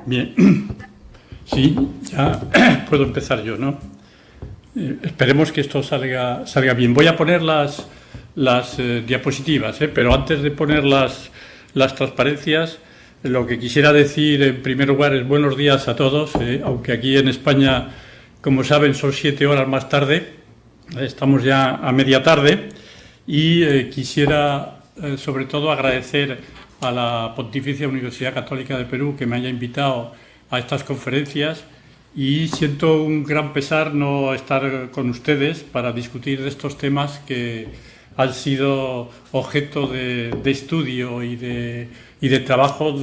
Bien, sí, ya puedo empezar yo, ¿no? Esperemos que esto salga bien. Voy a poner las diapositivas, pero antes de poner las transparencias, lo que quisiera decir en primer lugar es buenos días a todos, aunque aquí en España, como saben, son 7 horas más tarde, estamos ya a media tarde, y quisiera sobre todo agradecer a la Pontificia Universidad Católica de Perú que me haya invitado a estas conferencias, y siento un gran pesar no estar con ustedes para discutir de estos temas que han sido objeto de estudio y de trabajo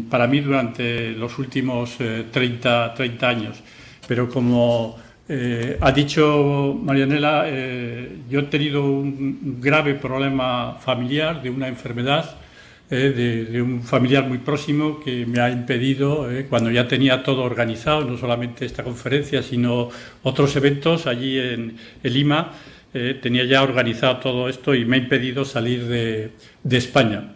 para mí durante los últimos 30 años. Pero como ha dicho Marianela, yo he tenido un grave problema familiar de una enfermedad de un familiar muy próximo que me ha impedido, cuando ya tenía todo organizado, no solamente esta conferencia, sino otros eventos allí en Lima, tenía ya organizado todo esto y me ha impedido salir de España.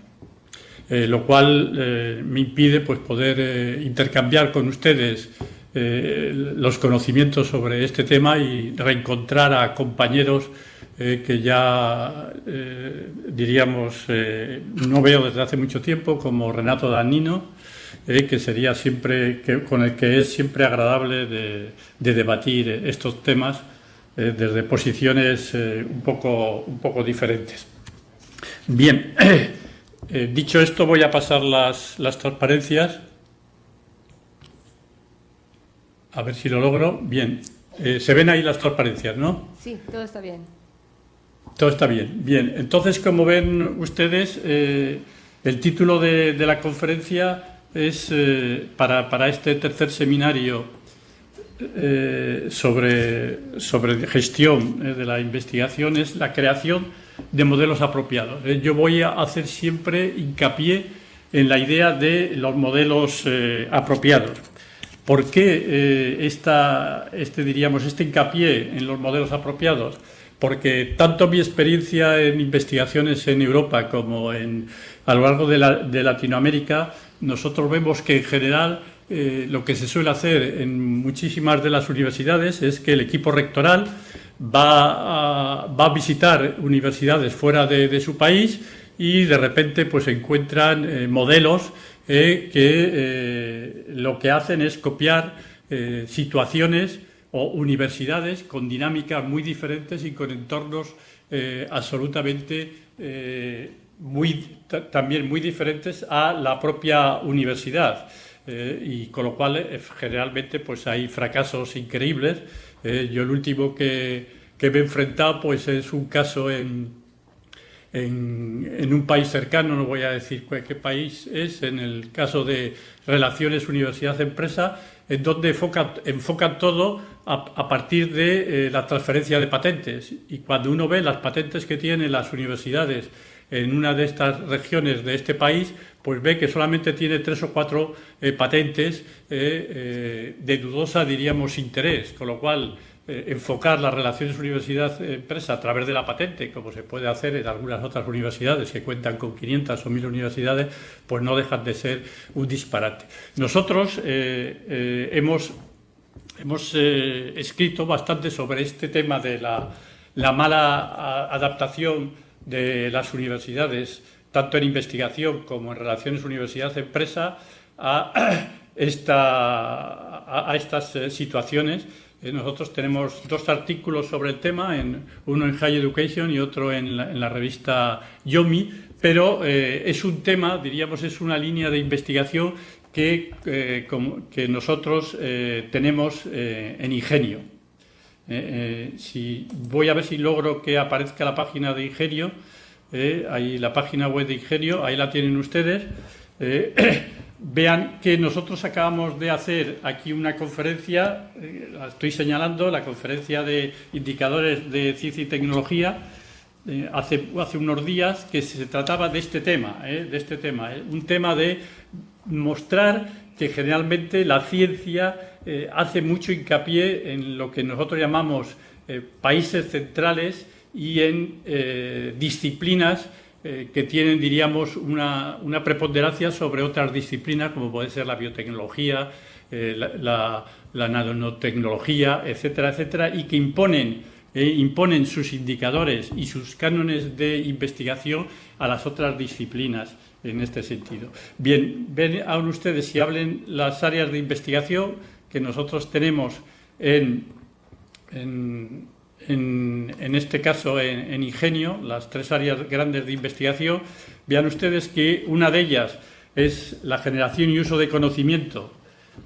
Lo cual me impide pues, poder intercambiar con ustedes los conocimientos sobre este tema y reencontrar a compañeros que ya, diríamos, no veo desde hace mucho tiempo, como Renato Danino, que sería siempre, con el que es siempre agradable de debatir estos temas desde posiciones un poco diferentes. Bien, dicho esto, voy a pasar las transparencias. A ver si lo logro. Bien, se ven ahí las transparencias, ¿no? Sí, todo está bien. Todo está bien. Bien, entonces, como ven ustedes, el título de la conferencia es para este tercer seminario sobre gestión de la investigación, es la creación de modelos apropiados. Yo voy a hacer siempre hincapié en la idea de los modelos apropiados. ¿Por qué este hincapié en los modelos apropiados? Porque tanto mi experiencia en investigaciones en Europa como a lo largo de Latinoamérica, nosotros vemos que en general lo que se suele hacer en muchísimas de las universidades es que el equipo rectoral va a visitar universidades fuera de su país y de repente pues encuentran modelos que lo que hacen es copiar situaciones o universidades con dinámicas muy diferentes y con entornos absolutamente también muy diferentes a la propia universidad. Y con lo cual generalmente pues hay fracasos increíbles. Yo el último que me he enfrentado pues es un caso en un país cercano, no voy a decir qué país es, en el caso de relaciones universidad-empresa, en donde enfocan todo a partir de la transferencia de patentes. Y cuando uno ve las patentes que tienen las universidades en una de estas regiones de este país, pues ve que solamente tiene 3 o 4 patentes de dudosa, diríamos, interés, con lo cual enfocar las relaciones universidad-empresa a través de la patente, como se puede hacer en algunas otras universidades que cuentan con 500 o 1000 universidades, pues no dejan de ser un disparate. Nosotros hemos escrito bastante sobre este tema de la mala adaptación de las universidades, tanto en investigación como en relaciones universidad-empresa, a estas situaciones. Nosotros tenemos 2 artículos sobre el tema, uno en High Education y otro en la revista Yomi, pero es un tema, diríamos, es una línea de investigación que nosotros tenemos en Ingenio. Voy a ver si logro que aparezca la página de Ingenio, ahí la página web de Ingenio, ahí la tienen ustedes. Vean que nosotros acabamos de hacer aquí una conferencia, la estoy señalando, la conferencia de indicadores de ciencia y tecnología, hace unos días, que se trataba de este tema, un tema de mostrar que generalmente la ciencia hace mucho hincapié en lo que nosotros llamamos países centrales y en disciplinas que tienen, diríamos, una preponderancia sobre otras disciplinas, como puede ser la biotecnología, la nanotecnología, etcétera, etcétera, y que imponen sus indicadores y sus cánones de investigación a las otras disciplinas en este sentido. Bien, ven ahora ustedes si hablen las áreas de investigación que nosotros tenemos en este caso en Ingenio, las tres áreas grandes de investigación. Vean ustedes que una de ellas es la generación y uso de conocimiento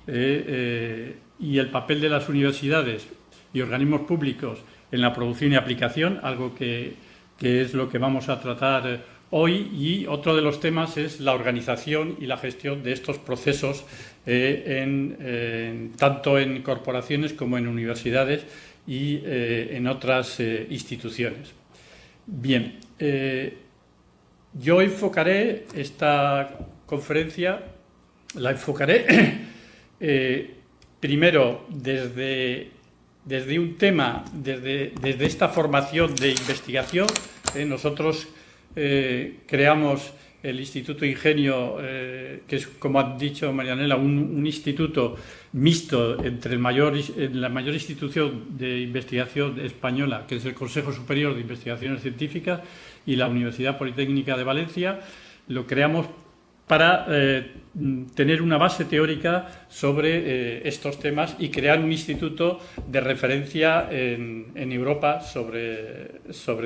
y el papel de las universidades y organismos públicos en la producción y aplicación, algo que es lo que vamos a tratar hoy, y otro de los temas es la organización y la gestión de estos procesos tanto en corporaciones como en universidades y en otras instituciones. Bien, yo enfocaré esta conferencia, la enfocaré primero desde un tema, desde esta formación de investigación. Nosotros creamos el Instituto Ingenio, que es, como ha dicho Marianela, un instituto mixto entre la mayor institución de investigación española, que es el Consejo Superior de Investigaciones Científicas, y la Universidad Politécnica de Valencia. Lo creamos para tener una base teórica sobre estos temas y crear un instituto de referencia en Europa sobre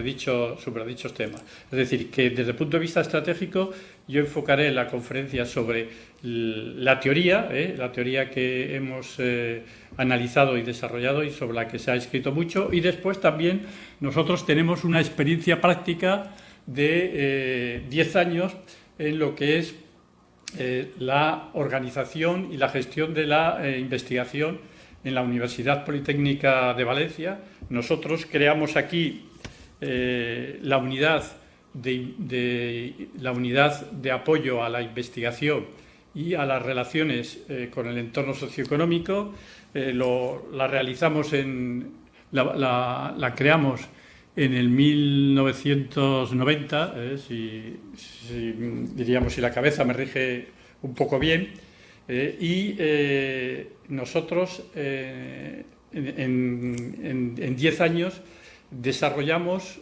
dichos temas. Es decir, que desde el punto de vista estratégico yo enfocaré la conferencia sobre la teoría que hemos analizado y desarrollado y sobre la que se ha escrito mucho, y después también nosotros tenemos una experiencia práctica de 10 años en lo que es la organización y la gestión de la investigación en la Universidad Politécnica de Valencia. Nosotros creamos aquí la unidad de apoyo a la investigación y a las relaciones con el entorno socioeconómico. La realizamos la creamos en el 1990, diríamos, si la cabeza me rige un poco bien, y nosotros en 10 años desarrollamos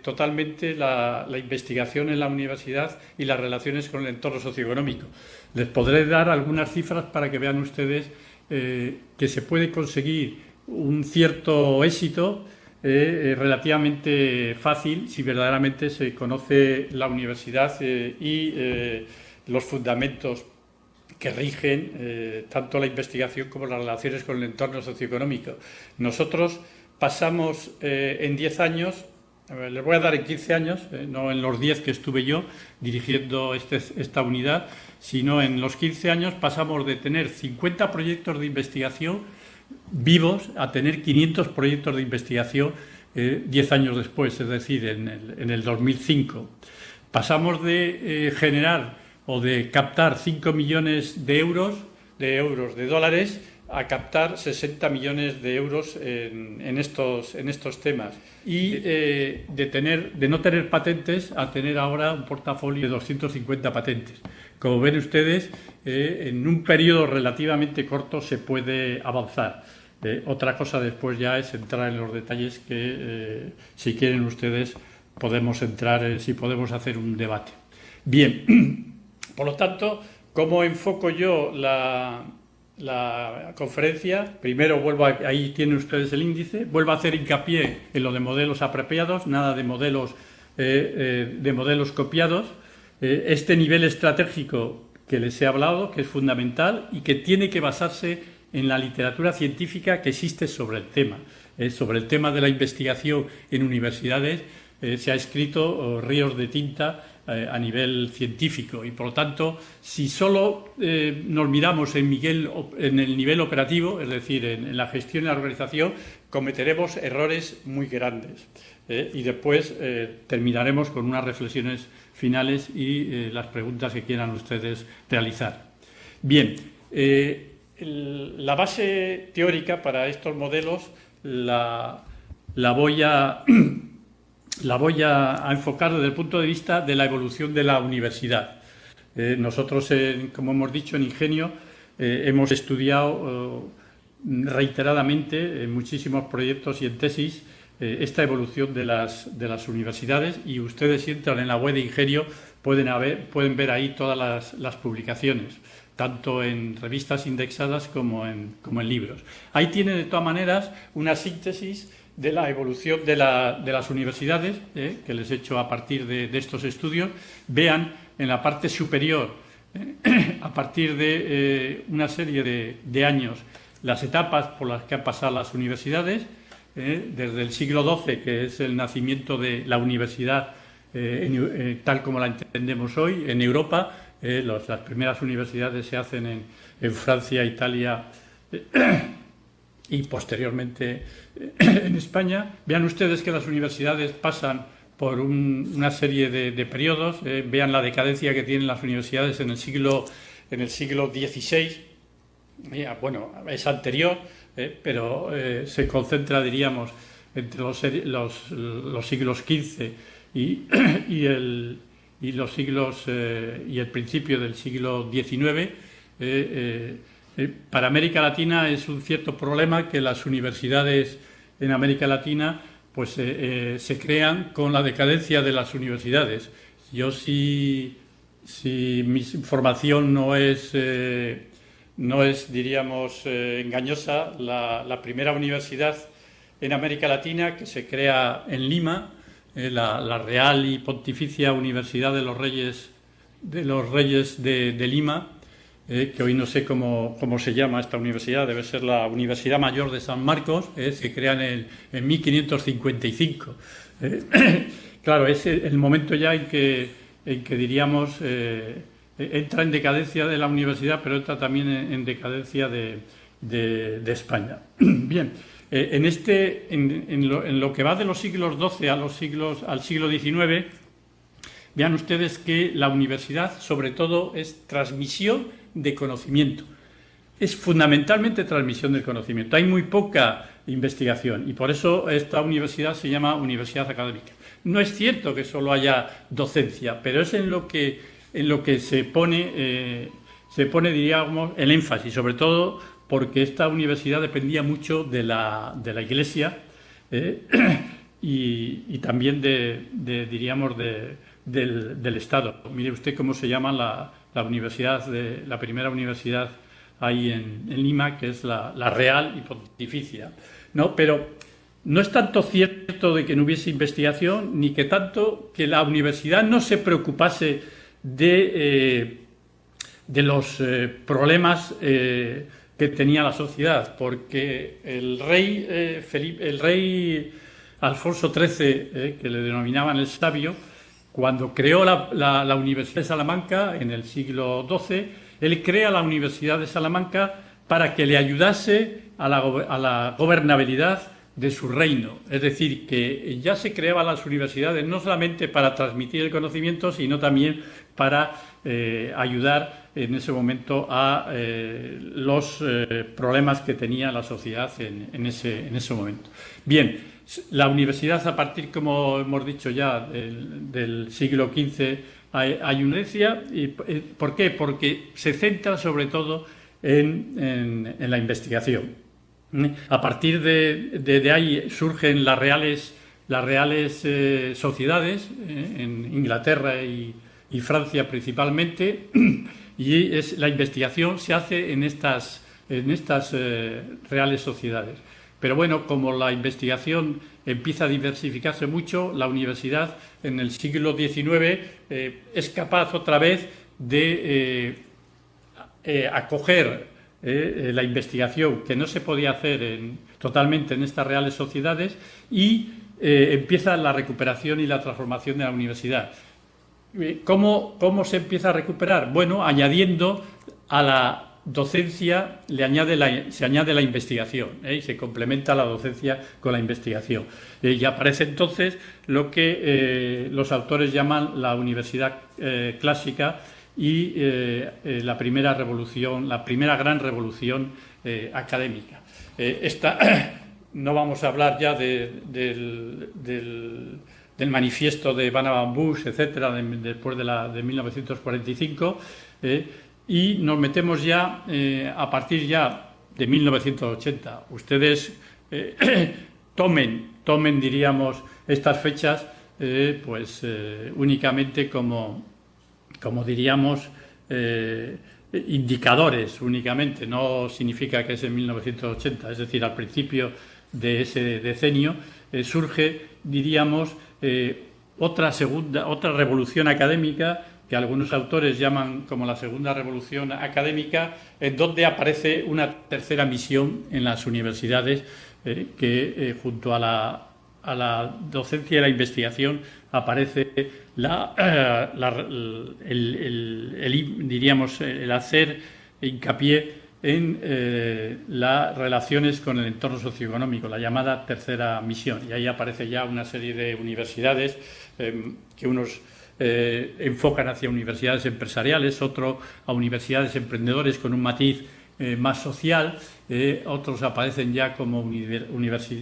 totalmente la investigación en la universidad y las relaciones con el entorno socioeconómico. Les podré dar algunas cifras para que vean ustedes que se puede conseguir un cierto éxito relativamente fácil si verdaderamente se conoce la universidad y los fundamentos que rigen tanto la investigación como las relaciones con el entorno socioeconómico. Nosotros pasamos en 10 años, les voy a dar en 15 años, no en los 10 que estuve yo dirigiendo esta unidad, sino en los 15 años pasamos de tener 50 proyectos de investigación vivos a tener 500 proyectos de investigación 10 años después, es decir, en el 2005. Pasamos de generar o de captar 5 millones de dólares, a captar 60 millones de euros en estos temas, y de no tener patentes a tener ahora un portafolio de 250 patentes. Como ven ustedes, en un periodo relativamente corto se puede avanzar. Otra cosa después ya es entrar en los detalles que, si quieren ustedes, podemos entrar, si podemos hacer un debate. Bien, por lo tanto, ¿cómo enfoco yo la conferencia? Primero ahí tienen ustedes el índice, vuelvo a hacer hincapié en lo de modelos apropiados, nada de modelos copiados. Este nivel estratégico que les he hablado, que es fundamental y que tiene que basarse en la literatura científica que existe sobre el tema. Sobre el tema de la investigación en universidades se ha escrito ríos de tinta a nivel científico, y por lo tanto, si solo nos miramos en el nivel operativo, es decir, en la gestión y la organización, cometeremos errores muy grandes. Y después terminaremos con unas reflexiones finales y las preguntas que quieran ustedes realizar. Bien, la base teórica para estos modelos la voy a la voy a enfocar desde el punto de vista de la evolución de la universidad. Nosotros, como hemos dicho, en Ingenio hemos estudiado reiteradamente en muchísimos proyectos y en tesis esta evolución de las universidades, y ustedes, si entran en la web de Ingenio, pueden ver ahí todas las publicaciones, tanto en revistas indexadas como en libros. Ahí tiene, de todas maneras, una síntesis de la evolución de las universidades, que les he hecho a partir de estos estudios. Vean en la parte superior, a partir de una serie de años, las etapas por las que han pasado las universidades, desde el siglo XII, que es el nacimiento de la universidad tal como la entendemos hoy en Europa. Las primeras universidades se hacen en Francia, Italia y posteriormente en España. Vean ustedes que las universidades pasan por una serie de periodos. Vean la decadencia que tienen las universidades en el siglo XVI. Bueno, es anterior, pero se concentra, diríamos, entre los siglos XV y los siglos y el principio del siglo XIX. Para América Latina es un cierto problema que las universidades en América Latina pues se crean con la decadencia de las universidades. Yo, si mi información no es diríamos, engañosa, la primera universidad en América Latina, que se crea en Lima, la Real y Pontificia Universidad de los Reyes de Lima, que hoy no sé cómo se llama esta universidad, debe ser la Universidad Mayor de San Marcos, se crea en 1555. Claro, es el momento ya en que diríamos entra en decadencia de la universidad, pero entra también en decadencia de España. Bien, en lo que va de los siglos XII al siglo XIX, vean ustedes que la universidad, sobre todo, es transmisión de conocimiento. Es fundamentalmente transmisión del conocimiento. Hay muy poca investigación, y por eso esta universidad se llama universidad académica. No es cierto que solo haya docencia, pero es en lo que se pone, diríamos, el énfasis, sobre todo porque esta universidad dependía mucho de la Iglesia y también diríamos, del Estado. Mire usted cómo se llama la primera universidad ahí en Lima, que es la Real y Pontificia, ¿no? Pero no es tanto cierto de que no hubiese investigación, ni que tanto que la universidad no se preocupase de los problemas que tenía la sociedad, porque el rey Alfonso XIII, que le denominaban el Sabio, cuando creó la Universidad de Salamanca en el siglo XII, él crea la Universidad de Salamanca para que le ayudase a la gobernabilidad de su reino. Es decir, que ya se creaban las universidades no solamente para transmitir el conocimiento, sino también para ayudar en ese momento a los problemas que tenía la sociedad en ese momento. Bien, la universidad, a partir, como hemos dicho ya, del siglo XV, hay una herencia. ¿Por qué? Porque se centra sobre todo en la investigación. A partir de ahí surgen las reales sociedades, en Inglaterra y Francia principalmente, y la investigación se hace en estas reales sociedades. Pero bueno, como la investigación empieza a diversificarse mucho, la universidad en el siglo XIX es capaz otra vez de acoger la investigación que no se podía hacer totalmente en estas reales sociedades, y empieza la recuperación y la transformación de la universidad. ¿Cómo se empieza a recuperar? Bueno, añadiendo a la docencia se añade la investigación, y se complementa la docencia con la investigación. Y aparece entonces lo que los autores llaman la universidad clásica y la primera gran revolución académica. No vamos a hablar ya del manifiesto de Vannevar Bush, etcétera, después de 1945, y nos metemos ya a partir ya de 1980. Ustedes tomen, diríamos, estas fechas únicamente como diríamos, indicadores únicamente, no significa que es en 1980, es decir, al principio de ese decenio surge, diríamos, otra revolución académica que algunos autores llaman como la segunda revolución académica, en donde aparece una tercera misión en las universidades que junto a la docencia y la investigación aparece diríamos, el hacer hincapié en las relaciones con el entorno socioeconómico, la llamada tercera misión. Y ahí aparece ya una serie de universidades que unos enfocan hacia universidades empresariales, otros a universidades emprendedores con un matiz más social, otros aparecen ya como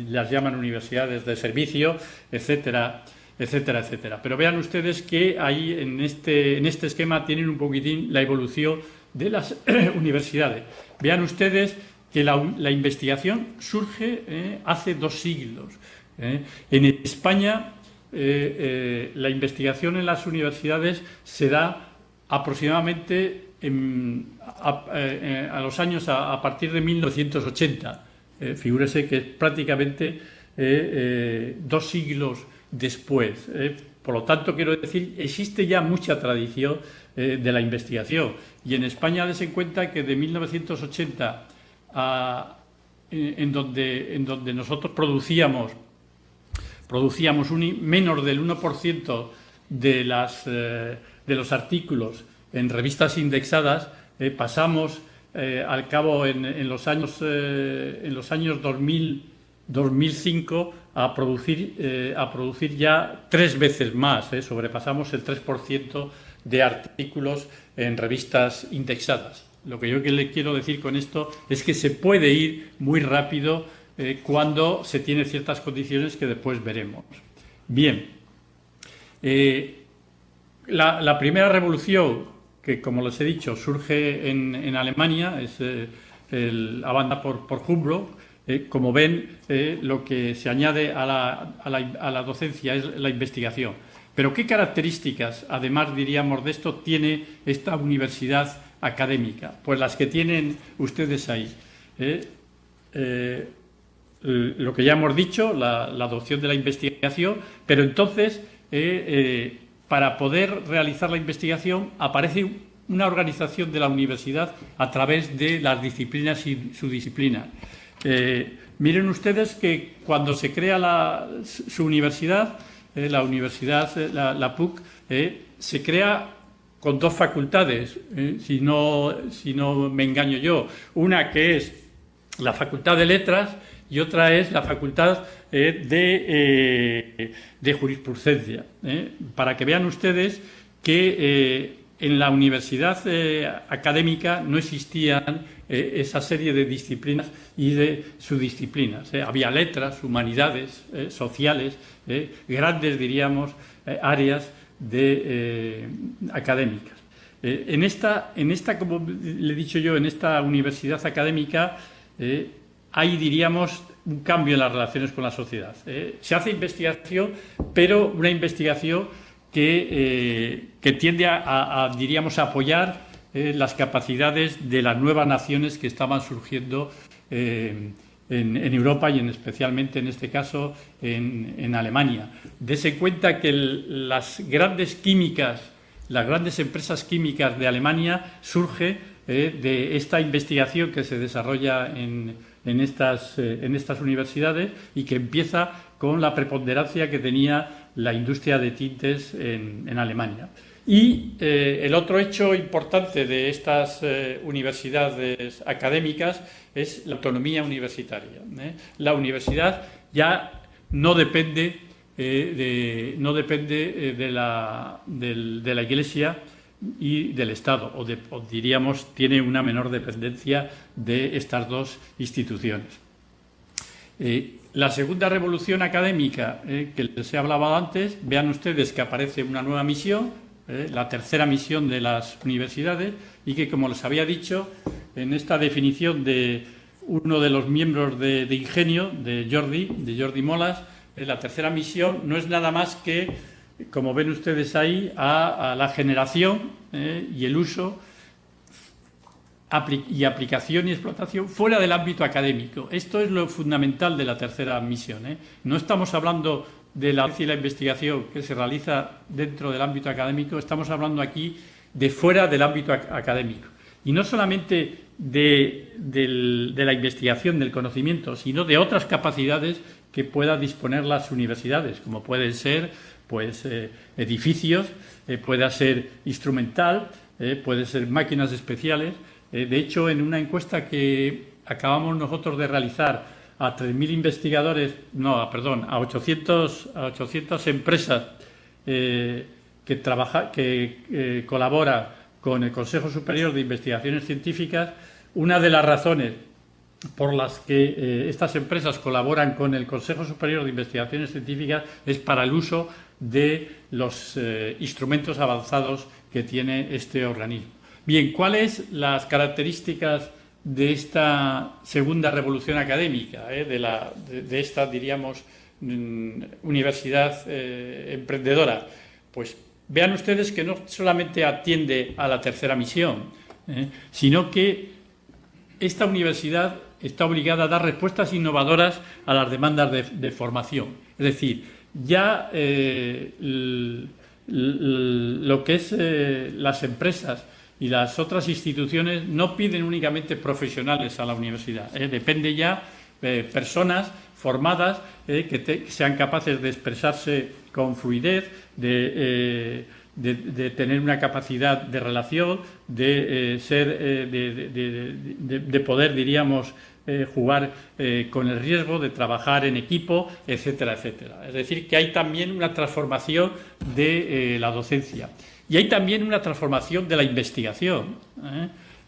las llaman universidades de servicio, etcétera, etcétera, etcétera. Pero vean ustedes que ahí en este esquema tienen un poquitín la evolución de las universidades. Vean ustedes que la investigación surge hace 2 siglos. En España la investigación en las universidades se da aproximadamente a los años a partir de 1980. Figúrese que es prácticamente 2 siglos después. Por lo tanto, quiero decir, existe ya mucha tradición de la investigación. Y en España, des en cuenta que de 1980 en donde nosotros producíamos menos del 1% de los artículos en revistas indexadas, pasamos al cabo en los años 2005 a producir ya 3 veces más, sobrepasamos el 3% de artículos en revistas indexadas. Lo que yo le quiero decir con esto es que se puede ir muy rápido cuando se tiene ciertas condiciones que después veremos. Bien, la primera revolución, que como les he dicho surge en Alemania, es abandonada por Humboldt. Como ven, lo que se añade a la docencia es la investigación. Pero ¿qué características, además, diríamos, de esto tiene esta universidad académica? Pues las que tienen ustedes ahí. Lo que ya hemos dicho, la adopción de la investigación, pero entonces, para poder realizar la investigación, aparece una organización de la universidad a través de las disciplinas y subdisciplinas. Miren ustedes que cuando se crea su universidad, la PUC, se crea con 2 facultades, si no me engaño yo. Una que es la Facultad de Letras y otra es la Facultad de Jurisprudencia. Para que vean ustedes que en la universidad académica no existían esa serie de disciplinas y de subdisciplinas. Había letras, humanidades, sociales, grandes, diríamos, áreas académicas. En esta, como le he dicho yo, en esta universidad académica hay, diríamos, un cambio en las relaciones con la sociedad. Se hace investigación, pero una investigación que tiende diríamos, a apoyar las capacidades de las nuevas naciones que estaban surgiendo en Europa y especialmente en este caso en Alemania. Dese cuenta que las grandes empresas químicas de Alemania surge de esta investigación que se desarrolla en estas universidades y que empieza con la preponderancia que tenía la industria de tintes en Alemania. Y el otro hecho importante de estas universidades académicas es la autonomía universitaria. La universidad ya no depende de la Iglesia y del Estado, o diríamos tiene una menor dependencia de estas 2 instituciones. La segunda revolución académica que les he hablado antes, vean ustedes que aparece una nueva misión, la tercera misión de las universidades, y que, como les había dicho, en esta definición de uno de los miembros de Ingenio, de Jordi Molas, la tercera misión no es nada más que, como ven ustedes ahí, a la generación y el uso y aplicación y explotación fuera del ámbito académico. Esto es lo fundamental de la tercera misión. No estamos hablando de la ciencia y la investigación que se realiza dentro del ámbito académico, estamos hablando aquí de fuera del ámbito académico. Y no solamente de la investigación, del conocimiento, sino de otras capacidades que puedan disponer las universidades, como pueden ser pues, edificios, puede ser instrumental, puede ser máquinas especiales. De hecho, en una encuesta que acabamos nosotros de realizar a 3.000 investigadores, a 800 empresas que colaboran con el Consejo Superior de Investigaciones Científicas, una de las razones por las que estas empresas colaboran con el Consejo Superior de Investigaciones Científicas es para el uso de los instrumentos avanzados que tiene este organismo. Bien, ¿cuáles las características de esta segunda revolución académica, de esta, diríamos, universidad emprendedora? Pues vean ustedes que no solamente atiende a la tercera misión, sino que esta universidad está obligada a dar respuestas innovadoras a las demandas de formación. Es decir, ya lo que es las empresas y las otras instituciones no piden únicamente profesionales a la universidad, depende ya de personas formadas que sean capaces de expresarse con fluidez, de tener una capacidad de relación, de poder, diríamos, jugar con el riesgo, de trabajar en equipo, etcétera, etcétera. Es decir, que hay también una transformación de la docencia. Y hay también una transformación de la investigación.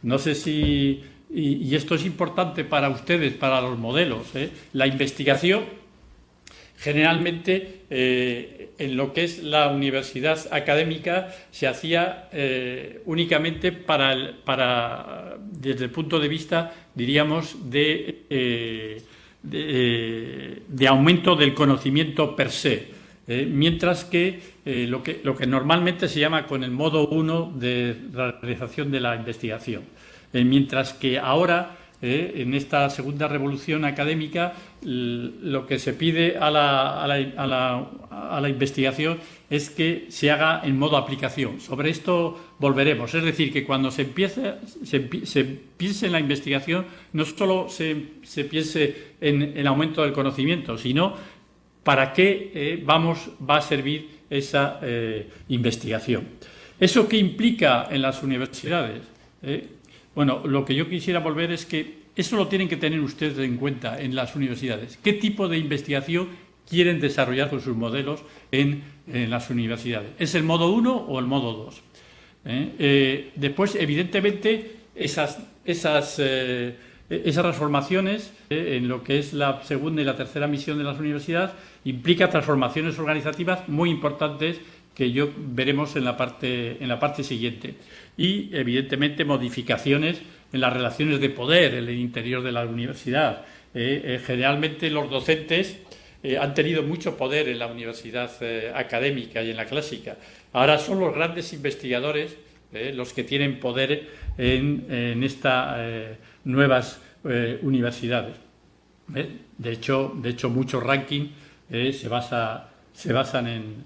No sé si... Y esto es importante para ustedes, para los modelos. La investigación, generalmente, en lo que es la universidad académica, se hacía únicamente desde el punto de vista, diríamos, de aumento del conocimiento per se. Mientras que lo que normalmente se llama con el modo 1 de realización de la investigación. Mientras que ahora, en esta segunda revolución académica, lo que se pide a la investigación es que se haga en modo aplicación. Sobre esto volveremos. Es decir, que cuando se piense en la investigación, no solo se piense en el aumento del conocimiento, sino para qué va a servir esa investigación. ¿Eso qué implica en las universidades? Bueno, lo que yo quisiera volver es que eso lo tienen que tener ustedes en cuenta en las universidades. ¿Qué tipo de investigación quieren desarrollar con sus modelos en las universidades? ¿Es el modo 1 o el modo 2? Después, evidentemente, esas transformaciones en lo que es la segunda y la tercera misión de las universidades implica transformaciones organizativas muy importantes que veremos en la parte siguiente. Y, evidentemente, modificaciones en las relaciones de poder en el interior de la universidad. Generalmente los docentes han tenido mucho poder en la universidad académica y en la clásica. Ahora son los grandes investigadores los que tienen poder en estas nuevas universidades. De hecho, muchos rankings se basan en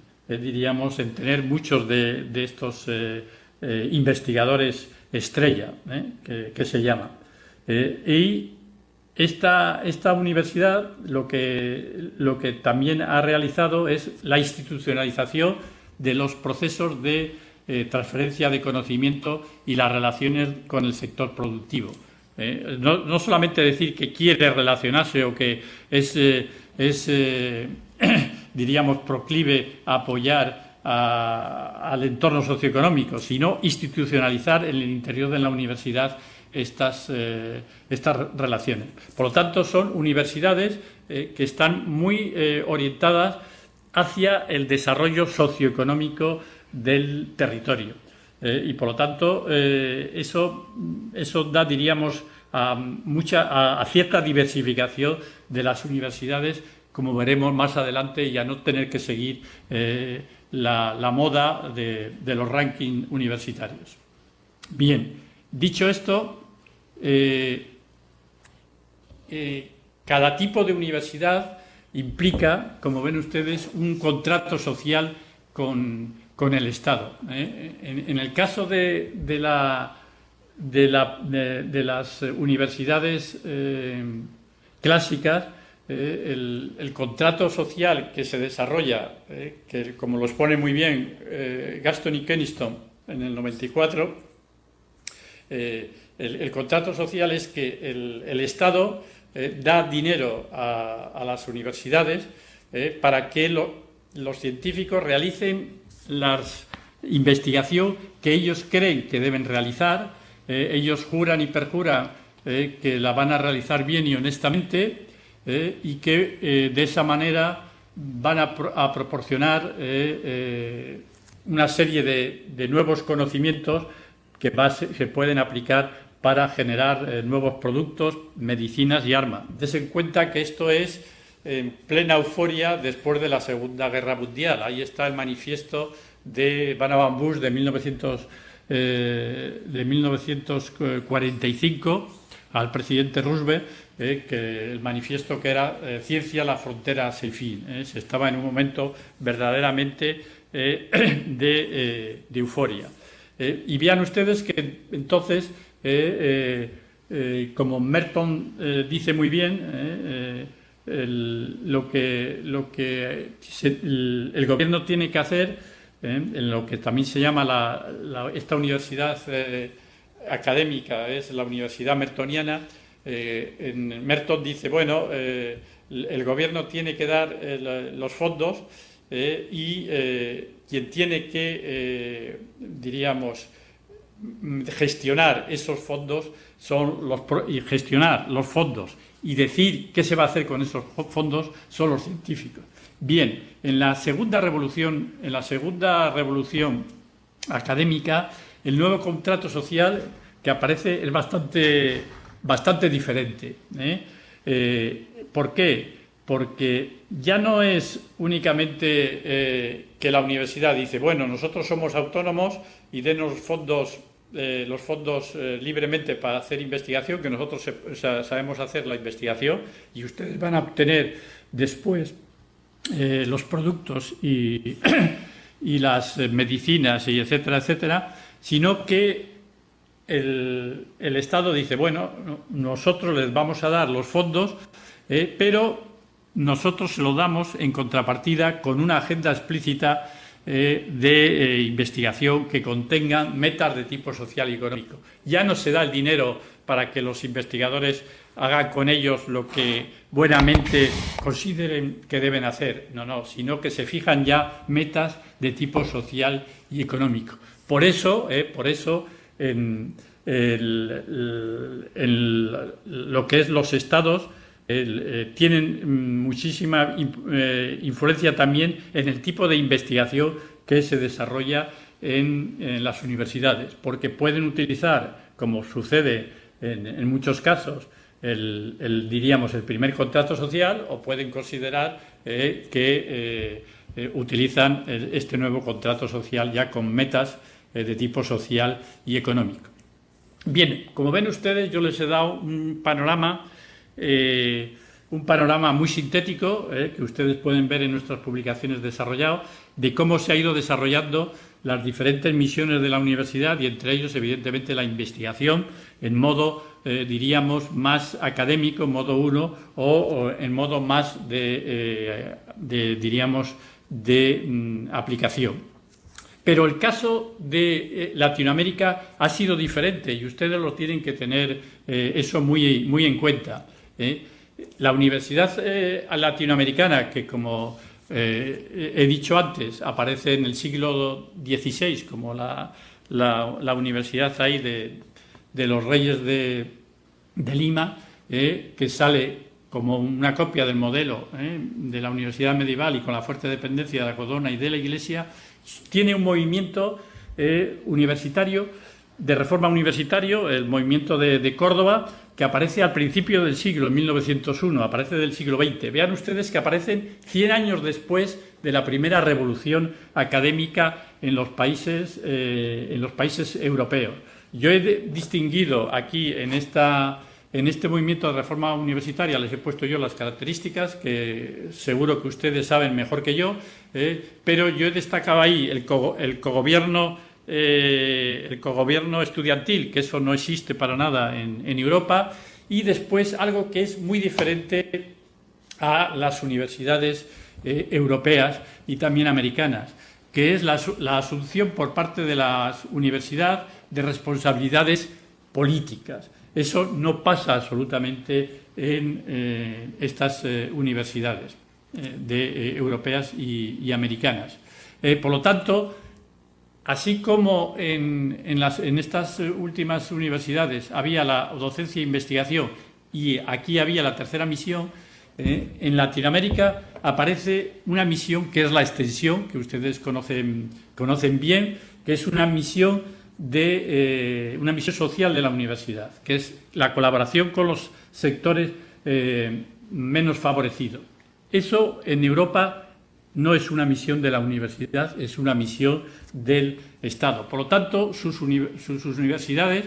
tener muchos de estos investigadores estrella, que se llama. Y esta universidad lo que también ha realizado es la institucionalización de los procesos de transferencia de conocimiento y las relaciones con el sector productivo. No solamente decir que quiere relacionarse o que es diríamos, proclive a apoyar al entorno socioeconómico, sino institucionalizar en el interior de la universidad estas relaciones. Por lo tanto, son universidades que están muy orientadas hacia el desarrollo socioeconómico del territorio. Y por lo tanto, eso da, diríamos, a cierta diversificación de las universidades, como veremos más adelante, y a no tener que seguir la moda de los rankings universitarios. Bien, dicho esto, cada tipo de universidad implica, como ven ustedes, un contrato social con el Estado. En el caso de las universidades clásicas, el contrato social que se desarrolla, que como lo expone muy bien Gaston y Keniston en el 94, el contrato social es que el Estado da dinero a las universidades para que los científicos realicen la investigación que ellos creen que deben realizar. Ellos juran y perjuran que la van a realizar bien y honestamente, y que de esa manera van a proporcionar una serie de nuevos conocimientos que se pueden aplicar para generar nuevos productos, medicinas y armas. Desen cuenta que esto es en plena euforia después de la Segunda Guerra Mundial. Ahí está el manifiesto de Vannevar Bush de 1945 al presidente Roosevelt, que el manifiesto que era ciencia, la frontera sin fin. Se estaba en un momento verdaderamente de euforia. Y vean ustedes que entonces, como Merton dice muy bien, lo que el gobierno tiene que hacer, en lo que también se llama esta universidad académica, es la Universidad Mertoniana. Merton dice, bueno, el gobierno tiene que dar los fondos y quien tiene que, diríamos, gestionar esos fondos y gestionar los fondos y decir qué se va a hacer con esos fondos son los científicos. Bien, en la segunda revolución académica, el nuevo contrato social que aparece es bastante diferente. ¿Por qué? Porque ya no es únicamente que la universidad dice, bueno, nosotros somos autónomos y denos los fondos libremente para hacer investigación, que nosotros sabemos hacer la investigación y ustedes van a obtener después los productos y las medicinas y etcétera, etcétera, sino que el Estado dice, bueno, nosotros les vamos a dar los fondos, pero nosotros se los damos en contrapartida con una agenda explícita de investigación que contengan metas de tipo social y económico. Ya no se da el dinero para que los investigadores hagan con ellos lo que buenamente consideren que deben hacer, no, sino que se fijan ya metas de tipo social y económico. Por eso en lo que es los estados tienen muchísima influencia también en el tipo de investigación que se desarrolla en las universidades, porque pueden utilizar, como sucede en muchos casos, diríamos el primer contrato social, o pueden considerar que utilizan este nuevo contrato social ya con metas de tipo social y económico. Bien, como ven ustedes, yo les he dado un panorama muy sintético, que ustedes pueden ver en nuestras publicaciones desarrollado, de cómo se ha ido desarrollando las diferentes misiones de la universidad y entre ellos, evidentemente, la investigación en modo, diríamos, más académico, modo 1, o en modo más de aplicación. Pero el caso de Latinoamérica ha sido diferente y ustedes lo tienen que tener eso muy en cuenta. La universidad latinoamericana, que como he dicho antes, aparece en el siglo XVI como la universidad ahí de los Reyes de Lima, que sale como una copia del modelo de la Universidad Medieval y con la fuerte dependencia de la corona y de la Iglesia, tiene un movimiento universitario, de reforma universitario, el movimiento de Córdoba, que aparece al principio del siglo, en 1901, aparece del siglo XX. Vean ustedes que aparecen 100 años después de la primera revolución académica en los países europeos. Yo he distinguido aquí en este movimiento de reforma universitaria, les he puesto yo las características que seguro que ustedes saben mejor que yo, pero yo he destacado ahí el cogobierno estudiantil, que eso no existe para nada en Europa, y después algo que es muy diferente a las universidades europeas y también americanas, que es la asunción por parte de la universidad de responsabilidades políticas. Eso no pasa absolutamente en estas universidades europeas y americanas. Por lo tanto, así como en estas últimas universidades había la docencia e investigación y aquí había la tercera misión, en Latinoamérica aparece una misión que es la extensión, que ustedes conocen bien, que es una misión social de la universidad, que es la colaboración con los sectores menos favorecidos. Eso en Europa no es una misión de la universidad, es una misión del Estado. Por lo tanto, sus universidades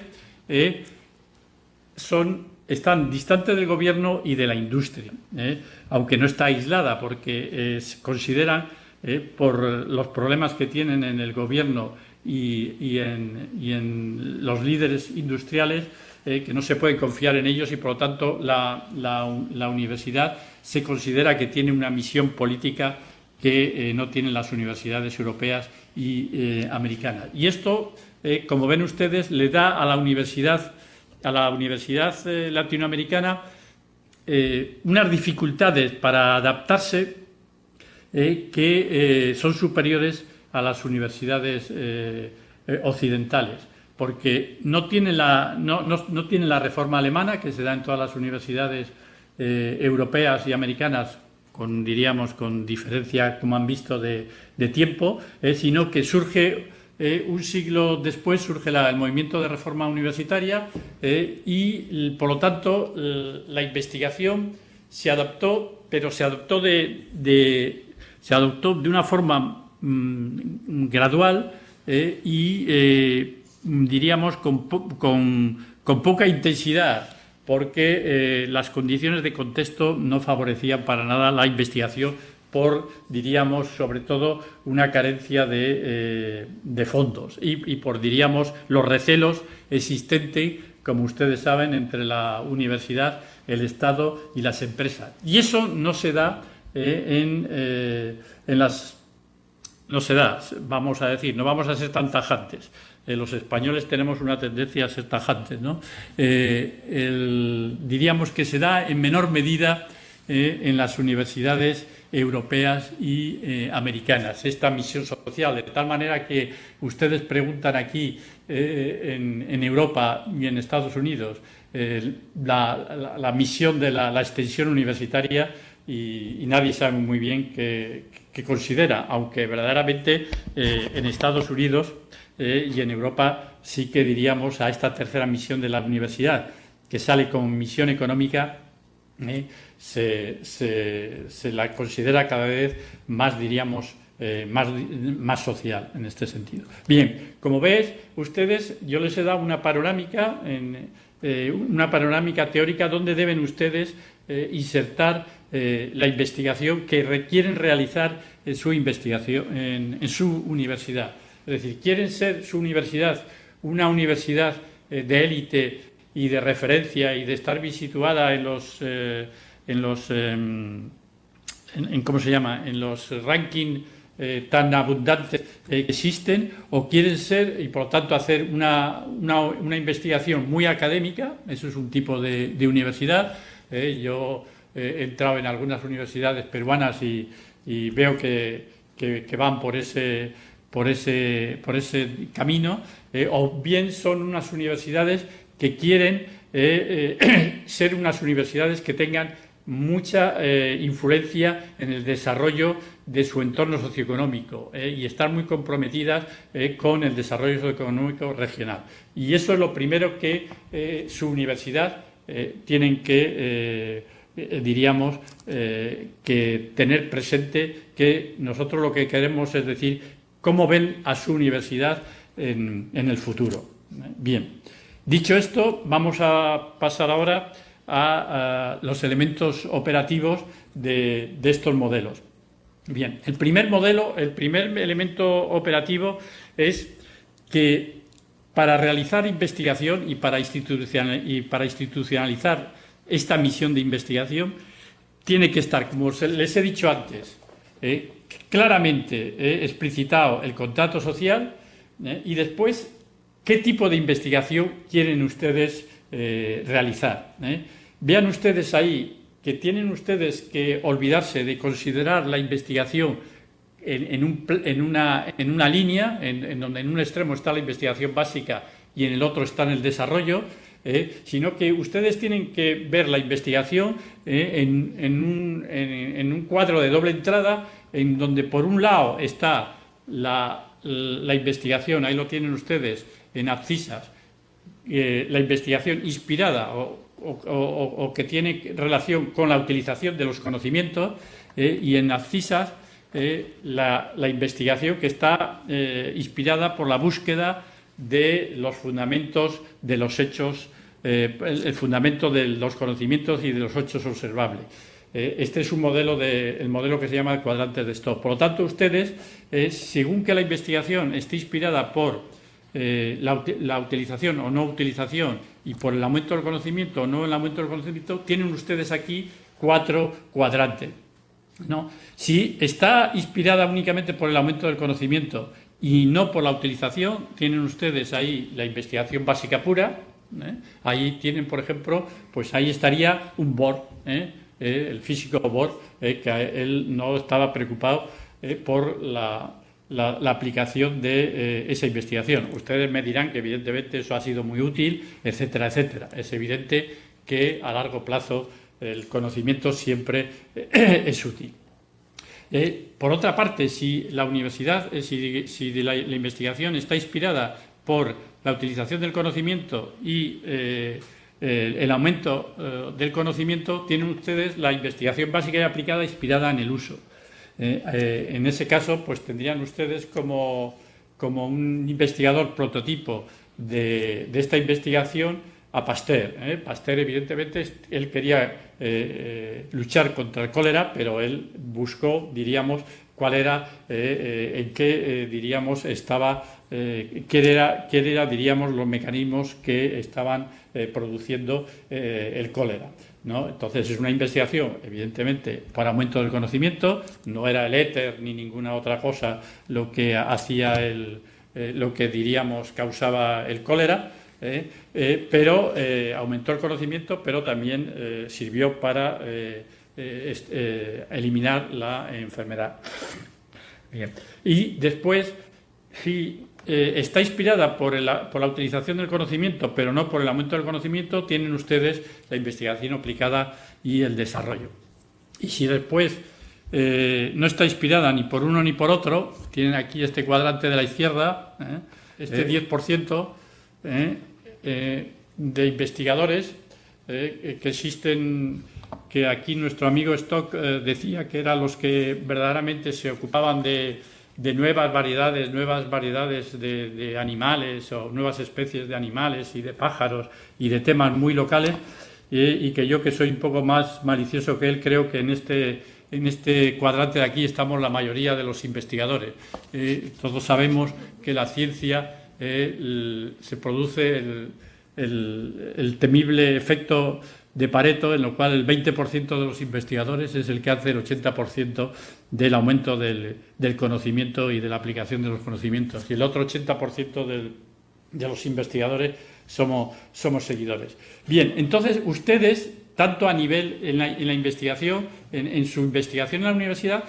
están distantes del gobierno y de la industria, aunque no está aislada, porque se consideran, por los problemas que tienen en el gobierno y en los líderes industriales, que no se puede confiar en ellos y, por lo tanto, la universidad se considera que tiene una misión política que no tienen las universidades europeas y americanas. Y esto, como ven ustedes, le da a la universidad latinoamericana unas dificultades para adaptarse que son superiores a las universidades occidentales, porque no tienen la reforma alemana que se da en todas las universidades europeas y americanas, con diferencia, como han visto, de tiempo, sino que surge un siglo después, surge el movimiento de reforma universitaria y, por lo tanto, la investigación se adaptó, pero se adoptó de una forma gradual y diríamos con poca intensidad, porque las condiciones de contexto no favorecían para nada la investigación por, diríamos, sobre todo una carencia de fondos y por, diríamos, los recelos existentes, como ustedes saben, entre la universidad, el Estado y las empresas. Y eso no se da no se da, vamos a decir, no vamos a ser tan tajantes. Los españoles tenemos una tendencia a ser tajantes, ¿no? Diríamos que se da en menor medida en las universidades europeas y americanas, esta misión social, de tal manera que ustedes preguntan aquí en Europa y en Estados Unidos la misión de la extensión universitaria y nadie sabe muy bien qué considera, aunque verdaderamente en Estados Unidos y en Europa sí que diríamos a esta tercera misión de la universidad, que sale como misión económica, se la considera cada vez más, diríamos, más social en este sentido. Bien, como ves ustedes, yo les he dado una panorámica teórica donde deben ustedes insertar la investigación que requieren realizar en su investigación, en su universidad. Es decir, quieren ser su universidad una universidad de élite y de referencia y de estar bien situada en los rankings tan abundantes que existen, o quieren ser y por lo tanto hacer una investigación muy académica. Eso es un tipo de universidad. Yo he entrado en algunas universidades peruanas y veo que van por ese camino, o bien son unas universidades que quieren ser unas universidades que tengan mucha influencia en el desarrollo de su entorno socioeconómico y estar muy comprometidas con el desarrollo socioeconómico regional. Y eso es lo primero que su universidad tienen que, diríamos, que tener presente, que nosotros lo que queremos es decir cómo ven a su universidad en el futuro. Bien, dicho esto, vamos a pasar ahora a los elementos operativos de estos modelos. Bien, el primer elemento operativo es que para realizar investigación y para institucionalizar esta misión de investigación tiene que estar, como les he dicho antes, claramente explicitado el contrato social y después qué tipo de investigación quieren ustedes realizar. Vean ustedes ahí que tienen ustedes que olvidarse de considerar la investigación en una línea, en donde en un extremo está la investigación básica y en el otro está en el desarrollo, sino que ustedes tienen que ver la investigación en un cuadro de doble entrada, en donde por un lado está la investigación, ahí lo tienen ustedes en abscisas, la investigación inspirada o que tiene relación con la utilización de los conocimientos, y en abscisas la investigación que está inspirada por la búsqueda de los fundamentos de los hechos, el fundamento de los conocimientos y de los hechos observables. Este es el modelo que se llama el cuadrante de Stock. Por lo tanto, ustedes, según que la investigación esté inspirada por la utilización o no utilización y por el aumento del conocimiento o no el aumento del conocimiento, tienen ustedes aquí 4 cuadrantes, ¿no? Si está inspirada únicamente por el aumento del conocimiento y no por la utilización, tienen ustedes ahí la investigación básica pura. Ahí tienen, por ejemplo, pues ahí estaría un Bohr, el físico Bohr, que él no estaba preocupado por la aplicación de esa investigación. Ustedes me dirán que evidentemente eso ha sido muy útil, etcétera, etcétera. Es evidente que a largo plazo el conocimiento siempre es útil. Por otra parte, si la universidad, si la investigación está inspirada por la utilización del conocimiento y el aumento del conocimiento, tienen ustedes la investigación básica y aplicada inspirada en el uso. En ese caso, pues tendrían ustedes como un investigador prototipo de esta investigación a Pasteur. Pasteur, evidentemente, él quería luchar contra el cólera, pero él buscó, diríamos, cuál era, en qué, diríamos, estaba, qué era, diríamos, los mecanismos que estaban produciendo el cólera, ¿no? Entonces es una investigación, evidentemente, para aumento del conocimiento. No era el éter ni ninguna otra cosa lo que hacía lo que diríamos causaba el cólera, pero aumentó el conocimiento, pero también sirvió para eliminar la enfermedad. Bien. Y después, si está inspirada por la utilización del conocimiento, pero no por el aumento del conocimiento, tienen ustedes la investigación aplicada y el desarrollo. Y si después no está inspirada ni por uno ni por otro, tienen aquí este cuadrante de la izquierda, este 10% de investigadores que existen, que aquí nuestro amigo Stock decía que eran los que verdaderamente se ocupaban de nuevas variedades de animales o nuevas especies de animales y de pájaros y de temas muy locales, y que yo, que soy un poco más malicioso que él, creo que en este cuadrante de aquí estamos la mayoría de los investigadores. Todos sabemos que la ciencia se produce el temible efecto de Pareto, en lo cual el 20% de los investigadores es el que hace el 80% del aumento del conocimiento y de la aplicación de los conocimientos, y el otro 80% de los investigadores somos seguidores. Bien, entonces ustedes, tanto a nivel en la investigación, en su investigación en la universidad,